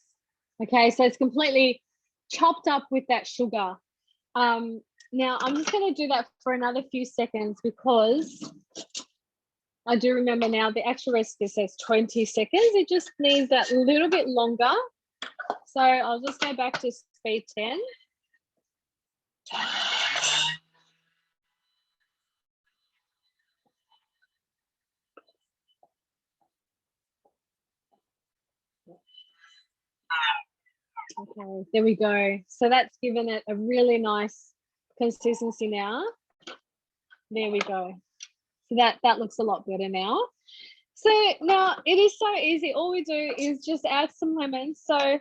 Okay, so it's completely chopped up with that sugar. Now I'm just going to do that for another few seconds because I do remember now the actual recipe says 20 seconds. It just needs that little bit longer. So I'll just go back to speed 10. Okay, there we go. So that's given it a really nice consistency now. There we go. So that looks a lot better now. So now it is so easy. All we do is just add some lemon. So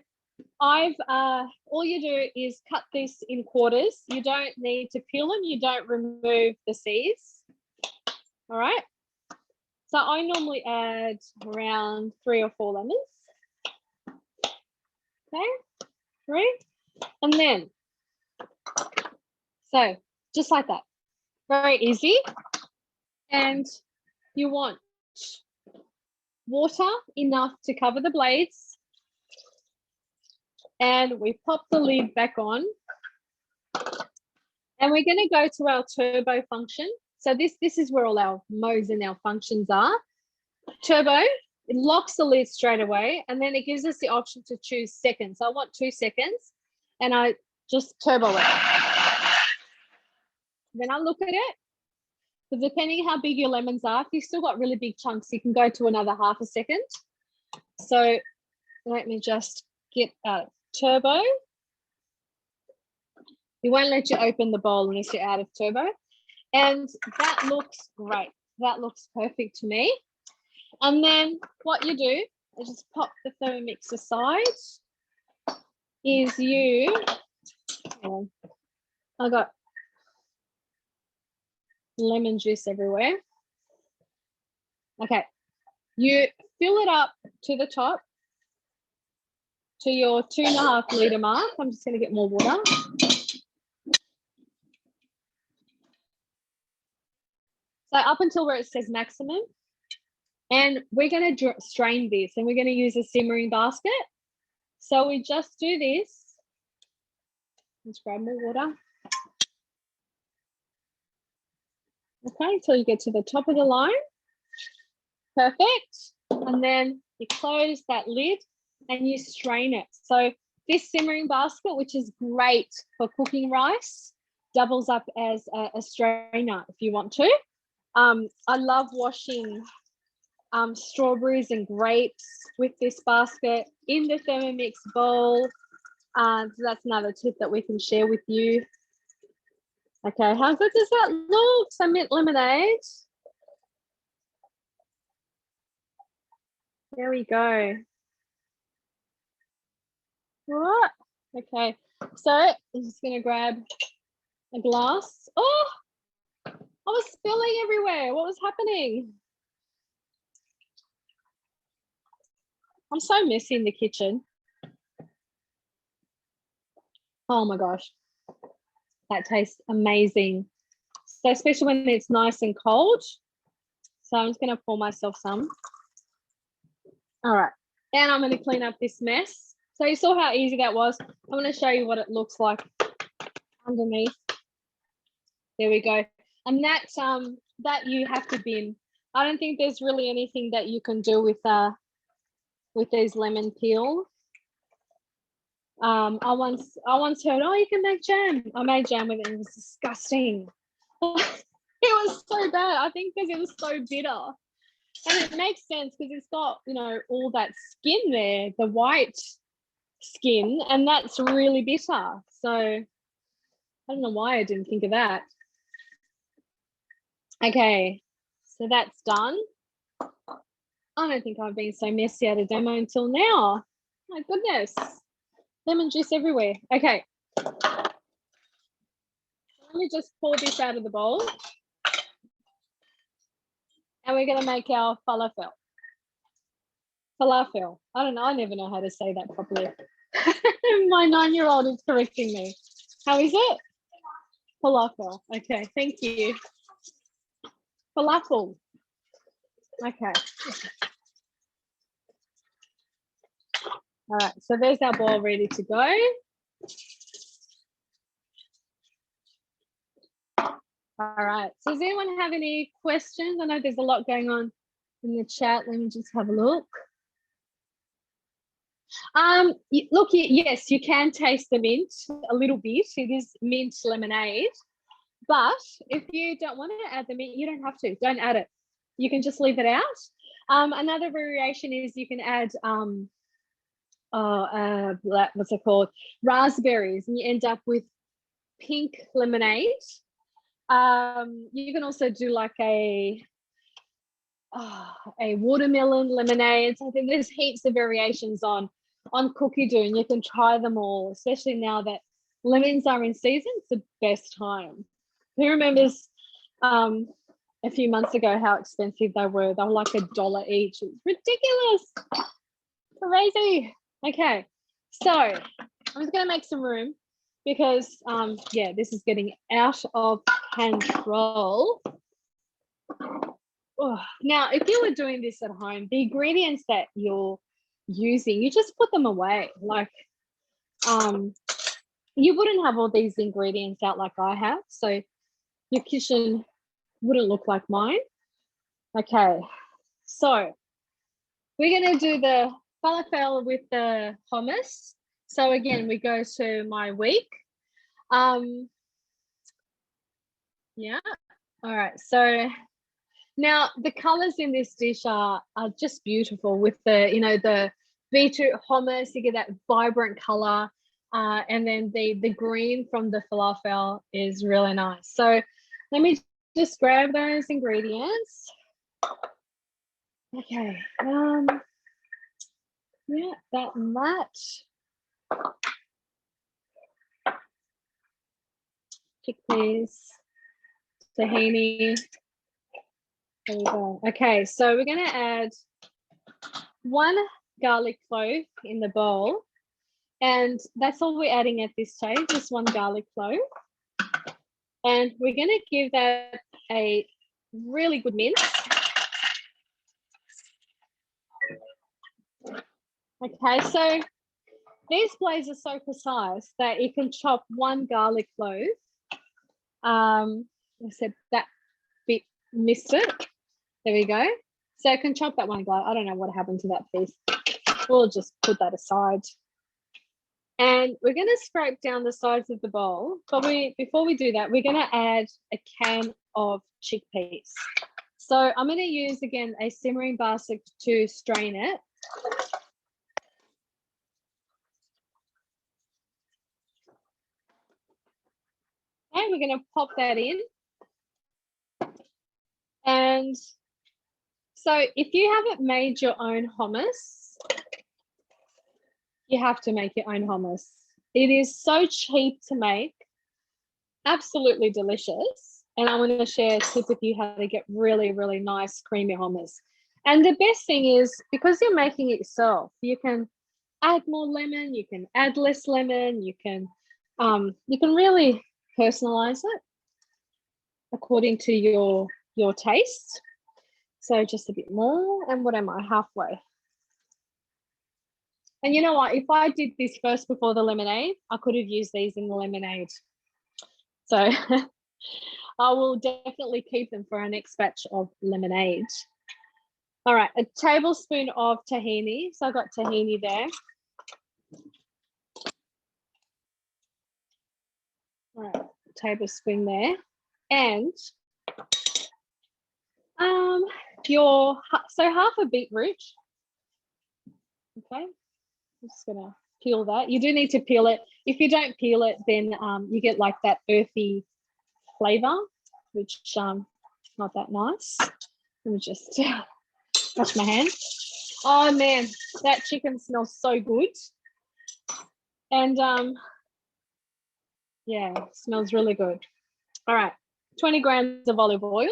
all you do is cut this in quarters. You don't need to peel them. You don't remove the seeds. All right. So I normally add around 3 or 4 lemons. Okay, 3. And then, so just like that. Very easy. And you want water enough to cover the blades. And we pop the lid back on. And we're going to go to our turbo function. So this is where all our modes and our functions are. Turbo, it locks the lid straight away, and then it gives us the option to choose seconds. So I want 2 seconds, and I just turbo it. Then I look at it, because depending how big your lemons are, if you've still got really big chunks, you can go to another half a second. So let me just get turbo. It won't let you open the bowl unless you're out of turbo. And that looks great. That looks perfect to me. And then what you do is just pop the Thermomix aside. I got lemon juice everywhere. Okay, you fill it up to the top to your 2.5 litre mark. I'm just going to get more water. So up until where it says maximum. And we're going to strain this, and we're going to use a simmering basket. So we just do this. Let's grab more water. Okay, until you get to the top of the line. Perfect. And then you close that lid and you strain it. So this simmering basket, which is great for cooking rice, doubles up as a strainer if you want to. I love washing strawberries and grapes with this basket in the Thermomix bowl. So that's another tip that we can share with you. Okay, how good does that look? Some mint lemonade. There we go. What? Okay, so I'm just going to grab a glass. Oh, I was spilling everywhere. What was happening? I'm so messy in the kitchen. Oh my gosh, that tastes amazing. So especially when it's nice and cold. So I'm just going to pour myself some. All right, and I'm going to clean up this mess. So you saw how easy that was. I'm going to show you what it looks like underneath. There we go. And that you have to bin. I don't think there's really anything that you can do with these lemon peel. I once heard, oh, you can make jam. I made jam with it, and it was disgusting. It was so bad. I think because it was so bitter. And it makes sense because it's got, you know, all that skin there, the white skin, and that's really bitter. So I don't know why I didn't think of that. Okay, so that's done. I don't think I've been so messy at a demo until now. My goodness. Lemon juice everywhere. Okay. Let me just pour this out of the bowl. And we're going to make our falafel. Falafel. I don't know. I never know how to say that properly. My 9-year-old is correcting me. How is it? Falafel. Okay, thank you. Falafel. Okay. All right, so there's our bowl ready to go. All right, so does anyone have any questions? I know there's a lot going on in the chat. Let me just have a look. Look, yes, you can taste the mint a little bit. It is mint lemonade. But if you don't want to add the mint, you don't have to. Don't add it. You can just leave it out. Another variation is you can add what's it called? Raspberries, and you end up with pink lemonade. You can also do like a watermelon lemonade. So I think there's heaps of variations on cookie dough, and you can try them all, especially now that lemons are in season. It's the best time. Who remembers a few months ago how expensive they were? They were like $1 each. It was ridiculous. Crazy. Okay, so I'm just going to make some room because, yeah, this is getting out of control. Oh, now, if you were doing this at home, the ingredients that you're using, you just put them away. Like, you wouldn't have all these ingredients out like I have, so your kitchen wouldn't look like mine. Okay, so we're going to do the falafel with the hummus. So again, we go to my week. Yeah, all right, so now the colors in this dish are just beautiful with the, you know, the beetroot hummus. You get that vibrant color, and then the green from the falafel is really nice. So let me just grab those ingredients. Okay, yeah, that much. Chickpeas, tahini. There we go. Okay, so we're going to add 1 garlic clove in the bowl, and that's all we're adding at this stage, just 1 garlic clove. And we're going to give that a really good mince. Okay, so these blades are so precise that you can chop 1 garlic clove. I said that bit missed it. There we go. So I can chop that 1 garlic. I don't know what happened to that piece. We'll just put that aside. And we're going to scrape down the sides of the bowl. But before we do that, we're going to add a can of chickpeas. So I'm going to use, again, a simmering basket to strain it. And we're going to pop that in. And so if you haven't made your own hummus, you have to make your own hummus. It is so cheap to make, absolutely delicious. And I want to share a tip with you how to get really, really nice creamy hummus. And the best thing is, because you're making it yourself, you can add more lemon, you can add less lemon, you can really personalize it according to your taste. So just a bit more. And what am I? Halfway. And you know what? If I did this first before the lemonade, I could have used these in the lemonade. So I will definitely keep them for our next batch of lemonade. All right, a tablespoon of tahini. So I got tahini there. All right, tablespoon there. And so half a beetroot. Okay, I'm just gonna peel that. You do need to peel it. If you don't peel it, then you get like that earthy flavor, which not that nice. Let me just wash my hand. Oh man, that chicken smells so good. And yeah, smells really good. All right, 20 grams of olive oil.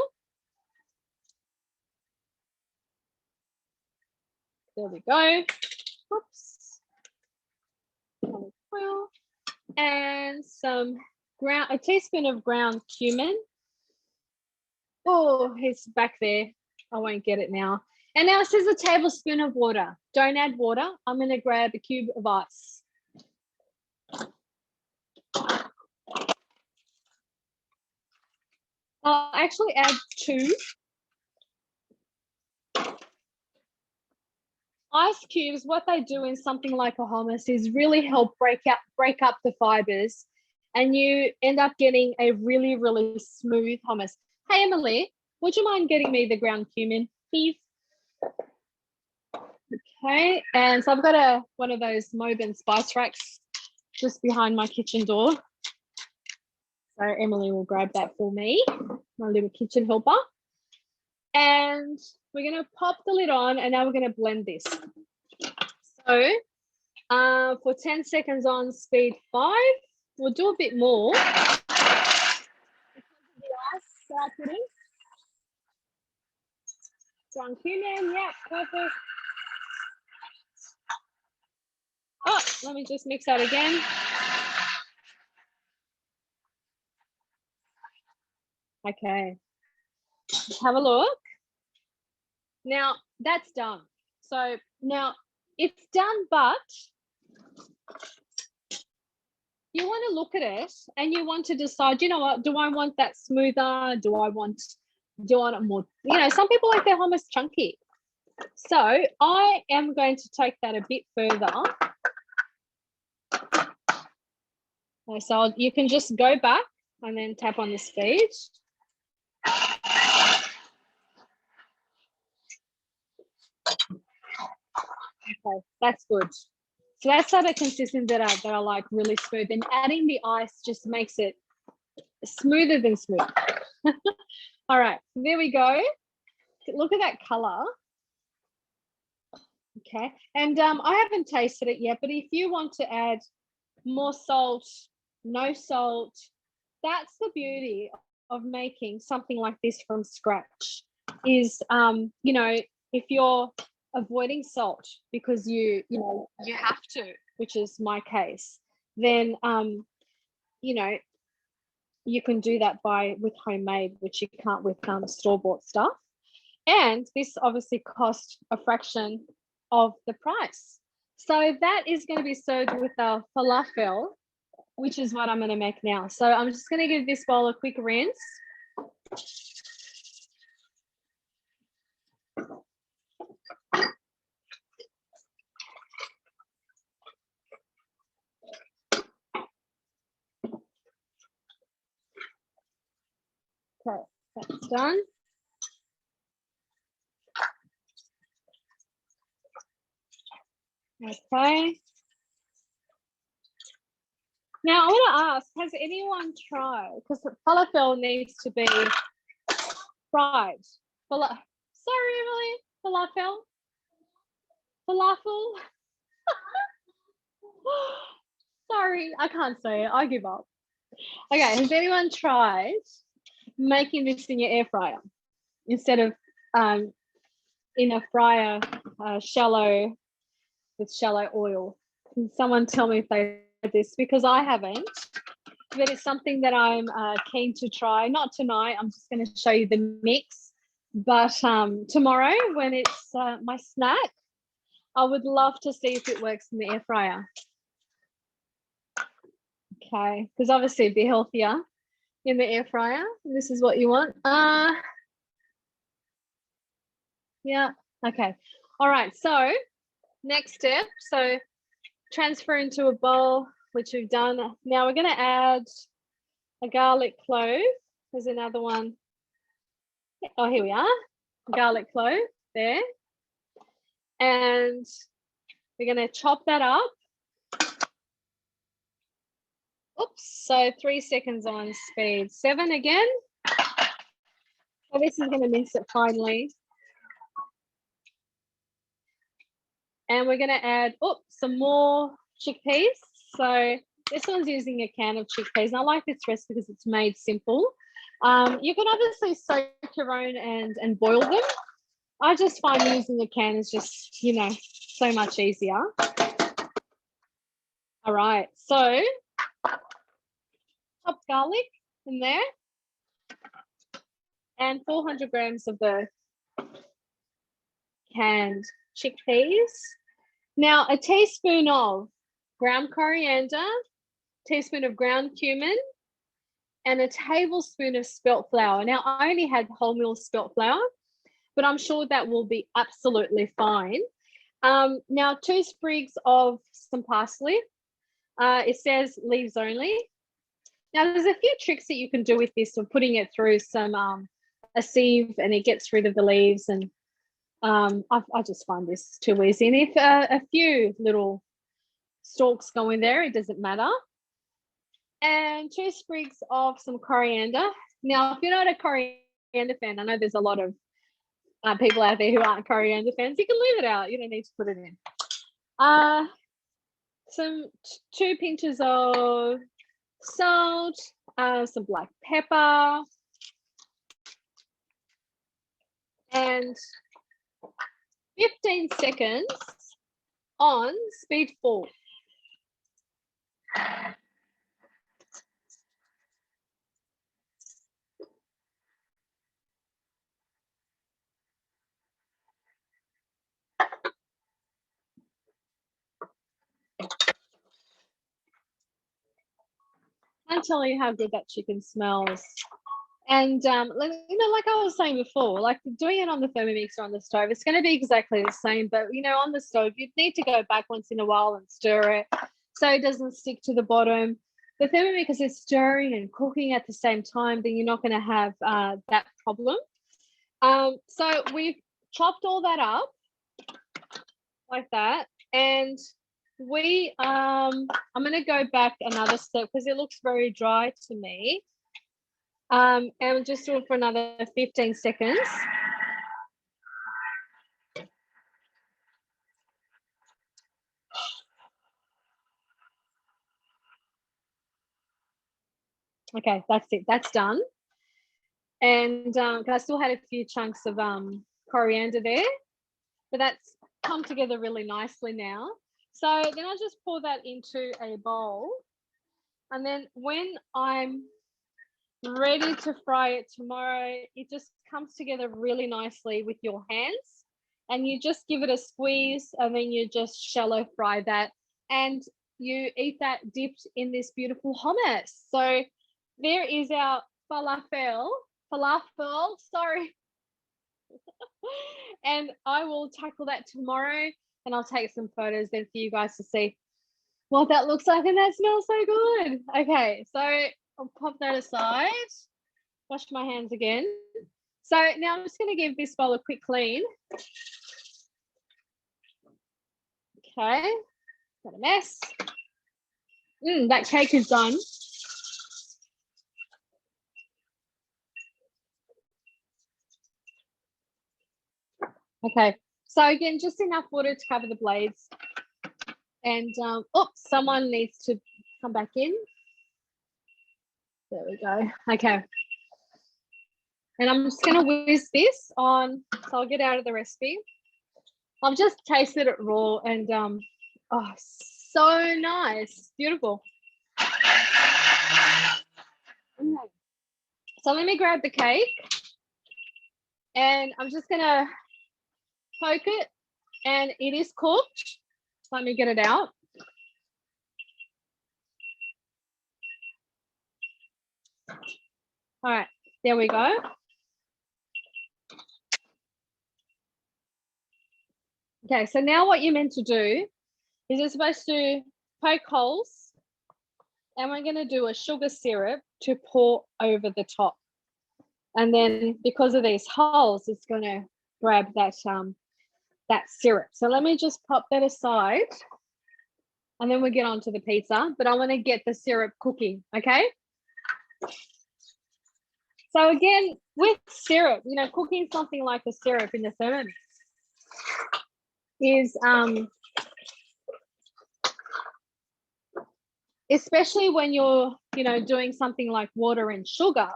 There we go. Oops. Olive oil. And some a teaspoon of ground cumin. Oh, it's back there. I won't get it now. And now it says a tablespoon of water. Don't add water. I'm going to grab a cube of ice. I'll actually add 2. Ice cubes, what they do in something like a hummus is really help break up the fibers, and you end up getting a really, really smooth hummus. Hey, Emily, would you mind getting me the ground cumin, please? Okay, and so I've got one of those Moban spice racks just behind my kitchen door. So Emily will grab that for me, my little kitchen helper. And we're going to pop the lid on, and now we're going to blend this. So for 10 seconds on speed 5, we'll do a bit more. Because of the ice that I put in. Ground cumin, yeah, perfect. Oh, let me just mix that again. Okay, have a look. Now that's done. So now it's done, but you want to look at it and you want to decide, you know what, do I want that smoother? Do I want it more, some people like their hummus chunky. So I am going to take that a bit further. Okay, so you can just go back and then tap on the speed. Okay, that's good. So that's sort of consistent that I like, really smooth. And adding the ice just makes it smoother than smooth. All right, there we go. Look at that color. Okay, and I haven't tasted it yet, but if you want to add more salt, no salt, that's the beauty of making something like this from scratch. Is if you're avoiding salt because you have to, which is my case, then you can do that with homemade, which you can't with store-bought stuff. And this obviously cost a fraction of the price. So that is going to be served with our falafel, which is what I'm going to make now. So I'm just going to give this bowl a quick rinse. Okay, that's done. Okay. Now I want to ask, has anyone tried, because falafel needs to be fried. Sorry, Emily, falafel. Sorry, I can't say it. I give up. Okay, has anyone tried making this in your air fryer instead of in a fryer shallow oil? Can someone tell me if they did this? Because I haven't, but it's something that I'm keen to try. Not tonight, I'm just going to show you the mix, but tomorrow when it's my snack, I would love to see if it works in the air fryer. Okay, because obviously it'd be healthier in the air fryer. This is what you want. Yeah, okay. All right, so next step, so transfer into a bowl, which we've done. Now we're going to add a garlic clove. There's another one. Oh, here we are. Garlic clove there. And we're going to chop that up. Oops, so 3 seconds on speed 7 again. So this is going to mince it finely. And we're going to add some more chickpeas. So this one's using a can of chickpeas. And I like this recipe because it's made simple. You can obviously soak your own and boil them. I just find using a can is just, so much easier. All right, so chopped garlic in there, and 400 grams of the canned chickpeas. Now, a teaspoon of ground coriander, teaspoon of ground cumin, and a tablespoon of spelt flour. Now, I only had wholemeal spelt flour, but I'm sure that will be absolutely fine. Now, 2 sprigs of some parsley. It says leaves only. Now, there's a few tricks that you can do with this, or putting it through some a sieve, and it gets rid of the leaves. And I just find this too easy. And if a few little stalks go in there, it doesn't matter. And 2 sprigs of some coriander. Now, if you're not a coriander fan, I know there's a lot of people out there who aren't coriander fans. You can leave it out. You don't need to put it in. Some 2 pinches of salt, some black pepper, and 15 seconds on speed 4. I'll tell you how good that chicken smells. And, like I was saying before, like doing it on the Thermomix or on the stove, it's going to be exactly the same. But, on the stove, you need to go back once in a while and stir it so it doesn't stick to the bottom. The Thermomix is stirring and cooking at the same time, then you're not going to have that problem. So we've chopped all that up like that. And I'm going to go back another step because it looks very dry to me. And we'll just do it for another 15 seconds. Okay, that's it. That's done. And I still had a few chunks of coriander there, but that's come together really nicely now. So then I'll just pour that into a bowl. And then when I'm ready to fry it tomorrow, it just comes together really nicely with your hands, and you just give it a squeeze, and then you just shallow fry that, and you eat that dipped in this beautiful hummus. So there is our falafel, sorry. And I will tackle that tomorrow, and I'll take some photos then for you guys to see what that looks like, and that smells so good. Okay, so I'll pop that aside, wash my hands again. So now I'm just going to give this bowl a quick clean. Okay, got a mess. That cake is done. Okay, so again, just enough water to cover the blades. And, someone needs to come back in. There we go. Okay. And I'm just going to whiz this on, so I'll get out of the recipe. I've just tasted it raw, and, so nice. Beautiful. Okay. So let me grab the cake, and I'm just going to poke it, and it is cooked. Let me get it out. All right, there we go. Okay, so now what you're meant to do is you're supposed to poke holes, and we're going to do a sugar syrup to pour over the top. And then because of these holes, it's going to grab that syrup. So let me just pop that aside, and then we'll get on to the pizza. But I want to get the syrup cooking, okay? So again, with syrup, cooking something like a syrup in the Thermomix is, especially when you're, doing something like water and sugar,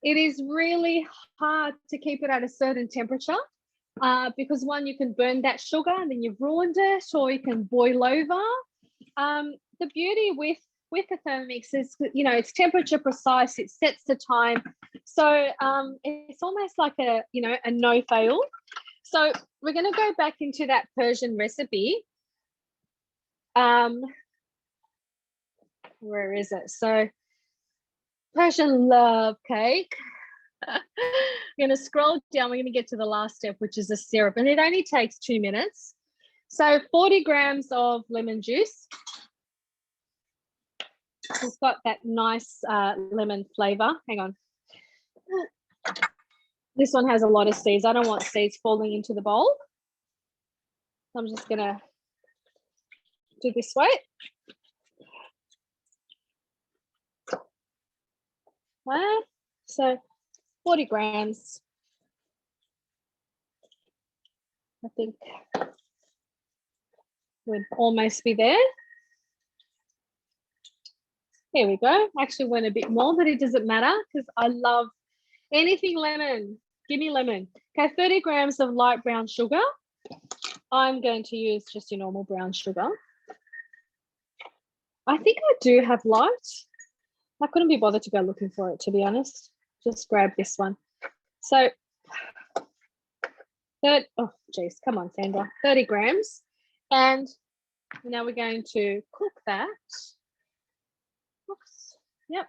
it is really hard to keep it at a certain temperature because one, you can burn that sugar and then you've ruined it, or you can boil over. The beauty with with the Thermomix is, it's temperature precise, it sets the time. So it's almost like a no fail. So we're going to go back into that Persian recipe. Where is it? So Persian love cake. I'm going to scroll down. We're going to get to the last step, which is the syrup, and it only takes 2 minutes. So 40 grams of lemon juice. It's got that nice lemon flavor. Hang on. This one has a lot of seeds. I don't want seeds falling into the bowl. I'm just going to do this way. Right. So 40 grams. I think we'd almost be there. Here we go. Actually went a bit more, but it doesn't matter because I love anything lemon. Give me lemon. Okay, 30 grams of light brown sugar. I'm going to use just your normal brown sugar. I think I do have light. I couldn't be bothered to go looking for it, to be honest. Just grab this one. So, oh, geez, come on, Sandra. 30 grams. And now we're going to cook that. Oops. Yep.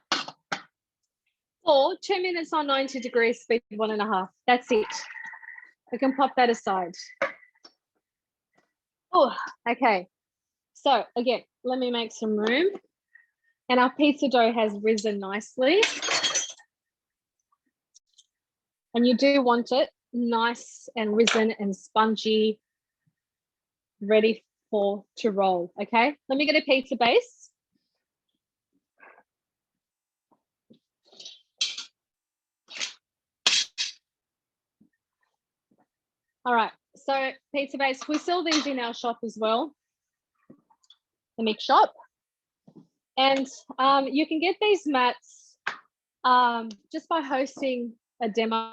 For 2 minutes on 90 degrees, speed 1.5. That's it. We can pop that aside. Oh, okay. So again, let me make some room. And our pizza dough has risen nicely. And you do want it nice and risen and spongy, ready to roll, okay? Let me get a pizza base. All right, so pizza base, we sell these in our shop as well, the mix shop. And you can get these mats just by hosting a demo.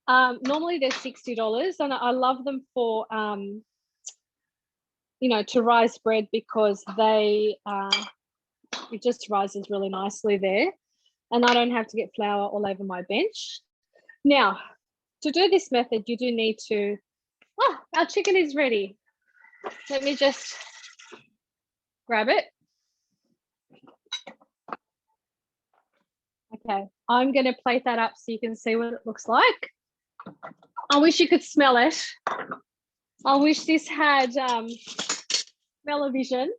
Normally they're $60, and I love them for, to rise bread because they, it just rises really nicely there. And I don't have to get flour all over my bench. Now, to do this method, you do need to, our chicken is ready. Let me just grab it. Okay, I'm going to plate that up so you can see what it looks like. I wish you could smell it. I wish this had smell-o-vision,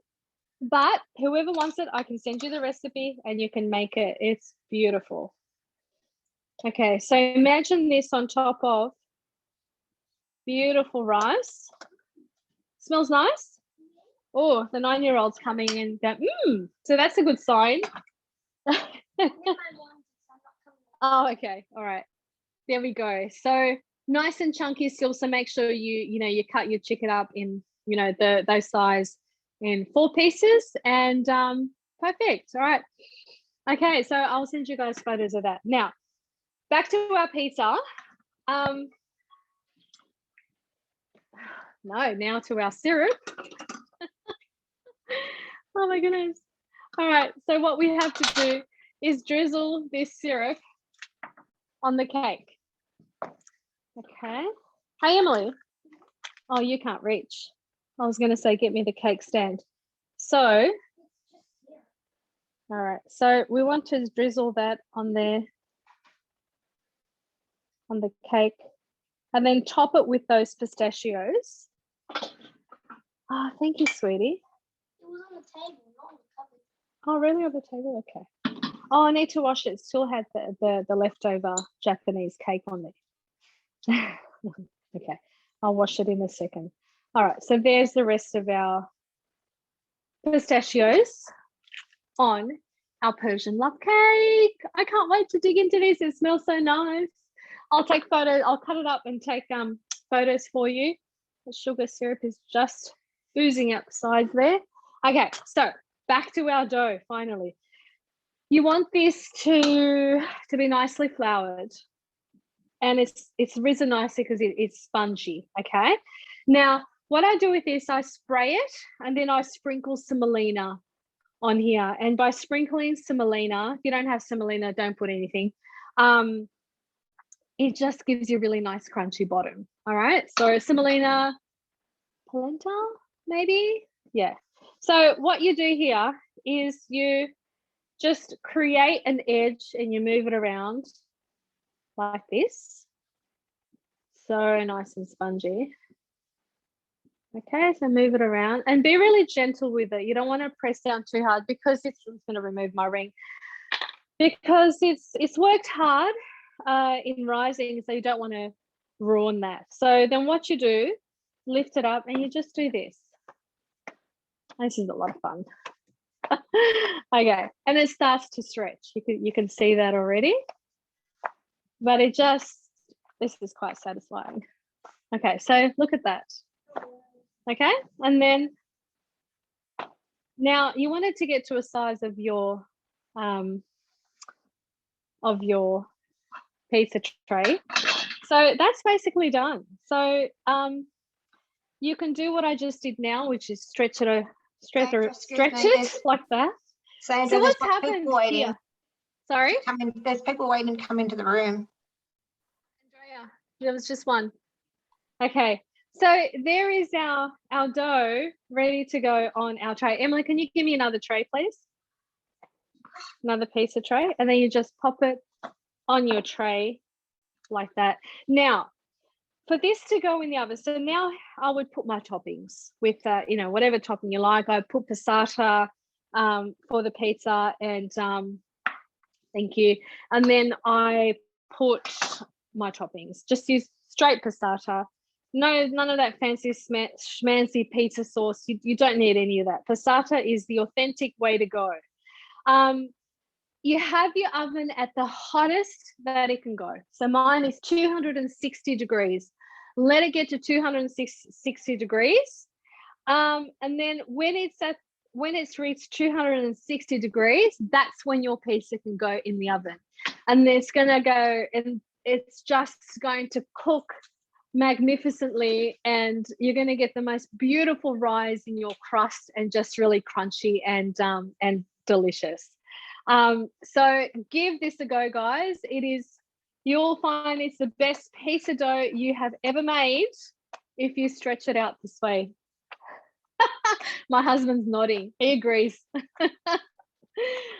but whoever wants it, I can send you the recipe and you can make it. It's beautiful. Okay, so imagine this on top of beautiful rice. Smells nice. Oh, the 9-year-old's coming in. So that's a good sign. Oh, okay. All right. There we go. So nice and chunky still. So make sure you cut your chicken up in, those size in 4 pieces and perfect. All right. Okay. So I'll send you guys photos of that. Now, back to our pizza. Now to our syrup. Oh my goodness. All right. So what we have to do is drizzle this syrup on the cake. Okay. Hey, Emily. Oh, you can't reach. I was going to say, get me the cake stand. So, all right. So we want to drizzle that on there, on the cake, and then top it with those pistachios. Oh, thank you, sweetie. It was on the table, not on the cupboard. Oh, really? On the table? Okay. Oh, I need to wash it. Still had the leftover Japanese cake on there. Okay, I'll wash it in a second. All right, so there's the rest of our pistachios on our Persian love cake. I can't wait to dig into this. It smells so nice. I'll take photos. I'll cut it up and take photos for you. The sugar syrup is just oozing out the sides there. Okay, so back to our dough, finally. You want this to be nicely floured, and it's risen nicely because it's spongy, okay? Now, what I do with this, I spray it, and then I sprinkle semolina on here. And by sprinkling semolina, if you don't have semolina, don't put anything. It just gives you a really nice crunchy bottom. All right. So semolina polenta, maybe. Yeah. So what you do here is you just create an edge and you move it around like this. So nice and spongy. Okay, so move it around and be really gentle with it. You don't want to press down too hard because it's going to remove my ring. Because it's worked hard in rising, so you don't want to ruin that. So then what you do, lift it up and you just do this. This is a lot of fun. Okay, and it starts to stretch. You can see that already. But this is quite satisfying. Okay, so look at that. Okay, and then now you want it to get to a size of your pizza tray. So that's basically done. So you can do what I just did now, which is stretch it like that. Sandra, So what's happened here? Sorry? There's people waiting to come into the room. Andrea, there was just one. Okay, so there is our dough ready to go on our tray. Emily, can you give me another tray, please? Another piece of tray, and then you just pop it on your tray like that. Now, for this to go in the oven, so now I would put my toppings with, whatever topping you like. I put passata for the pizza, and thank you. And then I put my toppings. Just use straight passata. No, none of that fancy schmancy pizza sauce. You don't need any of that. Passata is the authentic way to go. You have your oven at the hottest that it can go. So mine is 260 degrees. Let it get to 260 degrees. And then when it's reached 260 degrees, that's when your pizza can go in the oven. And it's just going to cook magnificently, and you're going to get the most beautiful rise in your crust and just really crunchy and delicious. So give this a go, guys. You'll find it's the best pizza dough you have ever made if you stretch it out this way. My husband's nodding. He agrees.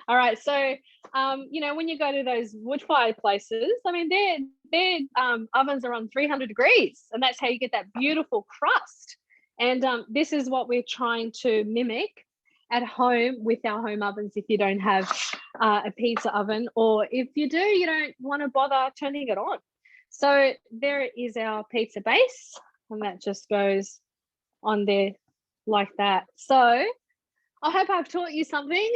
All right. So, when you go to those wood-fired places, I mean, their ovens are on 300 degrees, and that's how you get that beautiful crust. And this is what we're trying to mimic at home with our home ovens if you don't have a pizza oven, or if you do, you don't want to bother turning it on. So there is our pizza base, and that just goes on there like that. So I hope I've taught you something.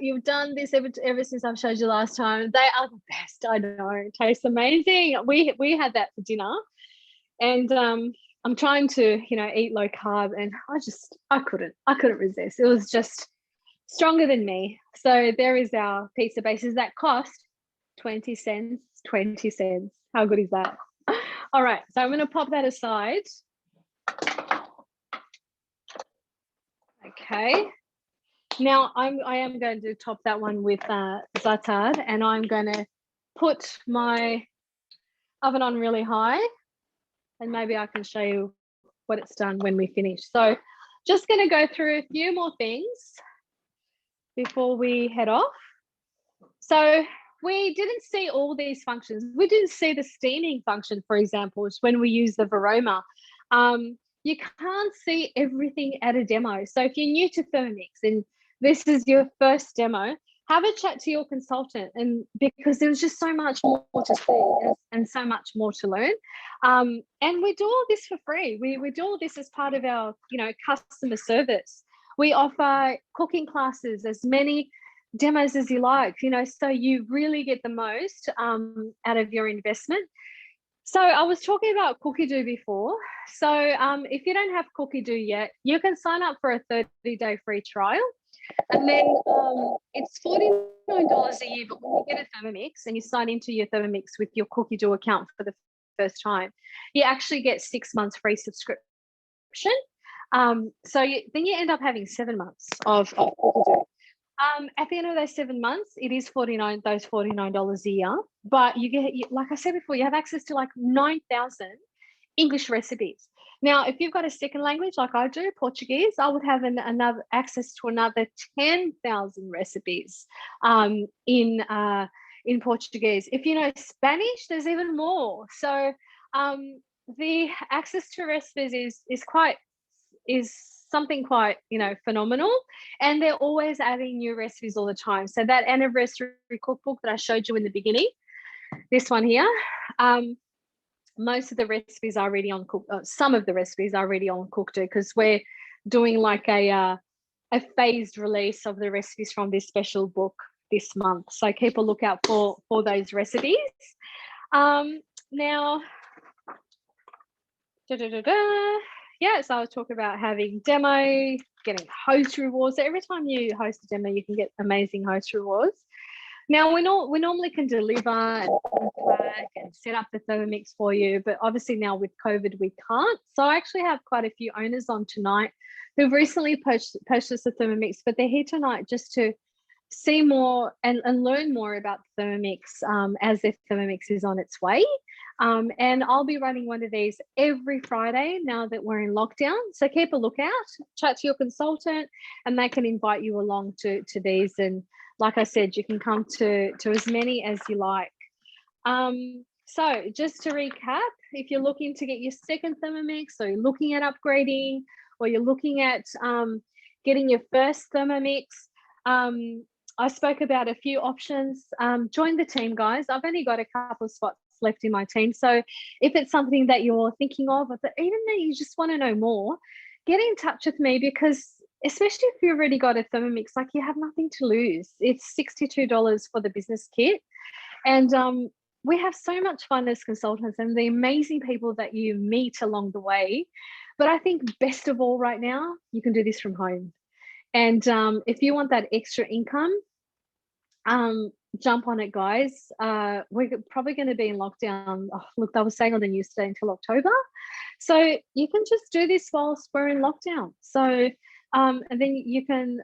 You've done this ever since I've showed you last time. They are the best. I know, it tastes amazing. We had that for dinner, and I'm trying to eat low carb, and I couldn't resist. It was just stronger than me. So there is our pizza bases that cost 20 cents. How good is that? All right, so I'm going to pop that aside. Okay. Now I am going to top that one with za'atar, and I'm going to put my oven on really high, and maybe I can show you what it's done when we finish. So just going to go through a few more things before we head off. So we didn't see all these functions. We didn't see the steaming function, for example, which when we use the Varoma. You can't see everything at a demo. So if you're new to Thermomix and this is your first demo, have a chat to your consultant, and because there's just so much more to see and so much more to learn. And we do all this for free. We do all this as part of our customer service. We offer cooking classes, as many demos as you like, so you really get the most out of your investment. So I was talking about Cookie Do before. So if you don't have Cookie Do yet, you can sign up for a 30-day free trial. And then it's $49 a year, but when you get a Thermomix and you sign into your Thermomix with your Cookie Do account for the first time, you actually get 6 months free subscription. Then you end up having 7 months of what to do. At the end of those 7 months, it is $49 a year, but you get, like I said before, you have access to like 9,000 English recipes. Now, if you've got a second language like I do, Portuguese, I would have another access to another 10,000 recipes in Portuguese. If you know Spanish, there's even more. So the access to recipes is something quite, phenomenal, and they're always adding new recipes all the time. So that anniversary cookbook that I showed you in the beginning, this one here, most of the recipes are already on cook. Some of the recipes are already on Cookdo, because we're doing like a phased release of the recipes from this special book this month. So keep a lookout for those recipes. Now, yeah, so I'll talk about having demo, getting host rewards. So every time you host a demo, you can get amazing host rewards. Now, we normally can deliver and pack and set up the Thermomix for you, but obviously now with COVID, we can't. So I actually have quite a few owners on tonight who've recently purchased the Thermomix, but they're here tonight just to see more and learn more about the Thermomix as their Thermomix is on its way. And I'll be running one of these every Friday now that we're in lockdown. So keep a lookout, chat to your consultant, and they can invite you along to these. And like I said, you can come to as many as you like. So just to recap, if you're looking to get your second Thermomix, or you're looking at upgrading, or you're looking at getting your first Thermomix, I spoke about a few options. Join the team, guys. I've only got a couple of spots left in my team. So if it's something that you're thinking of, or even that you just want to know more, get in touch with me, because especially if you've already got a Thermomix, like, you have nothing to lose. It's $62 for the business kit. And we have so much fun as consultants, and the amazing people that you meet along the way. But I think best of all right now, you can do this from home. And if you want that extra income, jump on it, guys. We're probably going to be in lockdown. Oh, look, I was saying on the news today, until October. So you can just do this whilst we're in lockdown. So, and then you can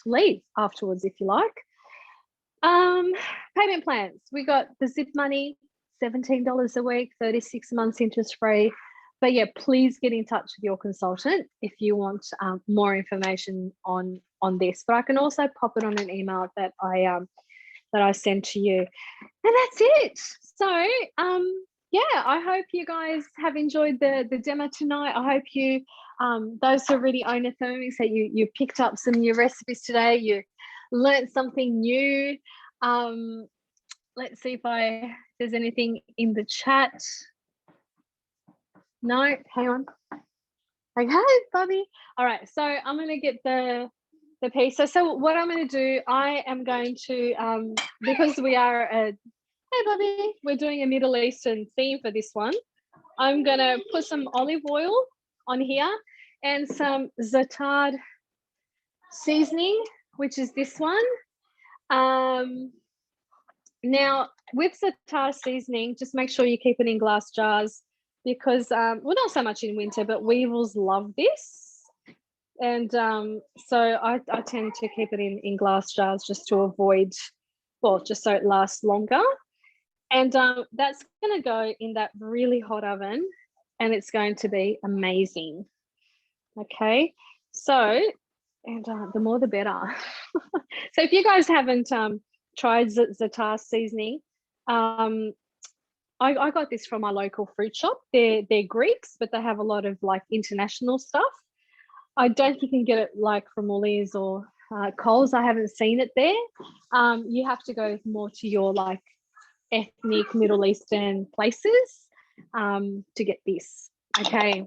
leave afterwards if you like. Payment plans. We got the zip money, $17 a week, 36 months interest free. But yeah, please get in touch with your consultant if you want more information on this. But I can also pop it on an email that I send to you. And that's it. So yeah, I hope you guys have enjoyed the demo tonight. I hope you, those who already own a Thermomix, that you picked up some new recipes today. You learned something new. Let's see if there's anything in the chat. No, hang on. Okay, Bobby. All right, so I'm going to get the piece. So what I'm going to do, I am going to, because we are hey Bobby, we're doing a Middle Eastern theme for this one. I'm going to put some olive oil on here and some za'atar seasoning, which is this one. Now, with za'atar seasoning, just make sure you keep it in glass jars, because well, not so much in winter, but weevils love this. And so I tend to keep it in glass jars just to avoid, well, just so it lasts longer. And that's going to go in that really hot oven, and it's going to be amazing. Okay, so, and the more the better. So if you guys haven't tried za'atar seasoning, I got this from my local fruit shop. They're Greeks, but they have a lot of like international stuff. I don't think you can get it like from Woolies or Coles. I haven't seen it there. You have to go more to your like ethnic Middle Eastern places to get this. Okay.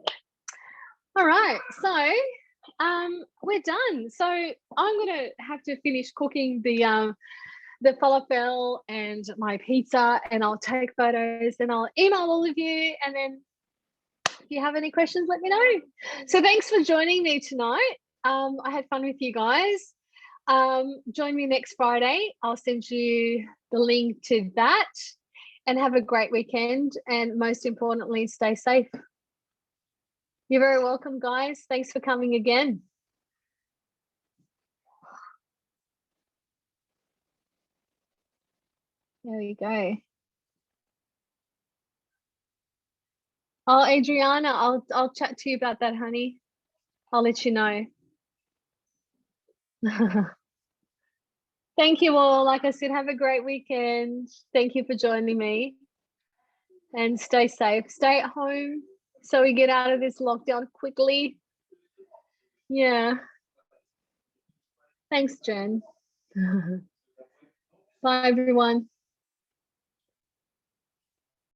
All right. So we're done. So I'm going to have to finish cooking the falafel and my pizza, and I'll take photos and I'll email all of you. And then if you have any questions, let me know. So thanks for joining me tonight. I had fun with you guys. Join me next Friday. I'll send you the link to that, and have a great weekend. And most importantly, stay safe. You're very welcome, guys. Thanks for coming again. There we go. Oh, Adriana, I'll chat to you about that, honey. I'll let you know. Thank you all. Like I said, have a great weekend. Thank you for joining me. And stay safe. Stay at home so we get out of this lockdown quickly. Yeah. Thanks, Jen. Bye, everyone.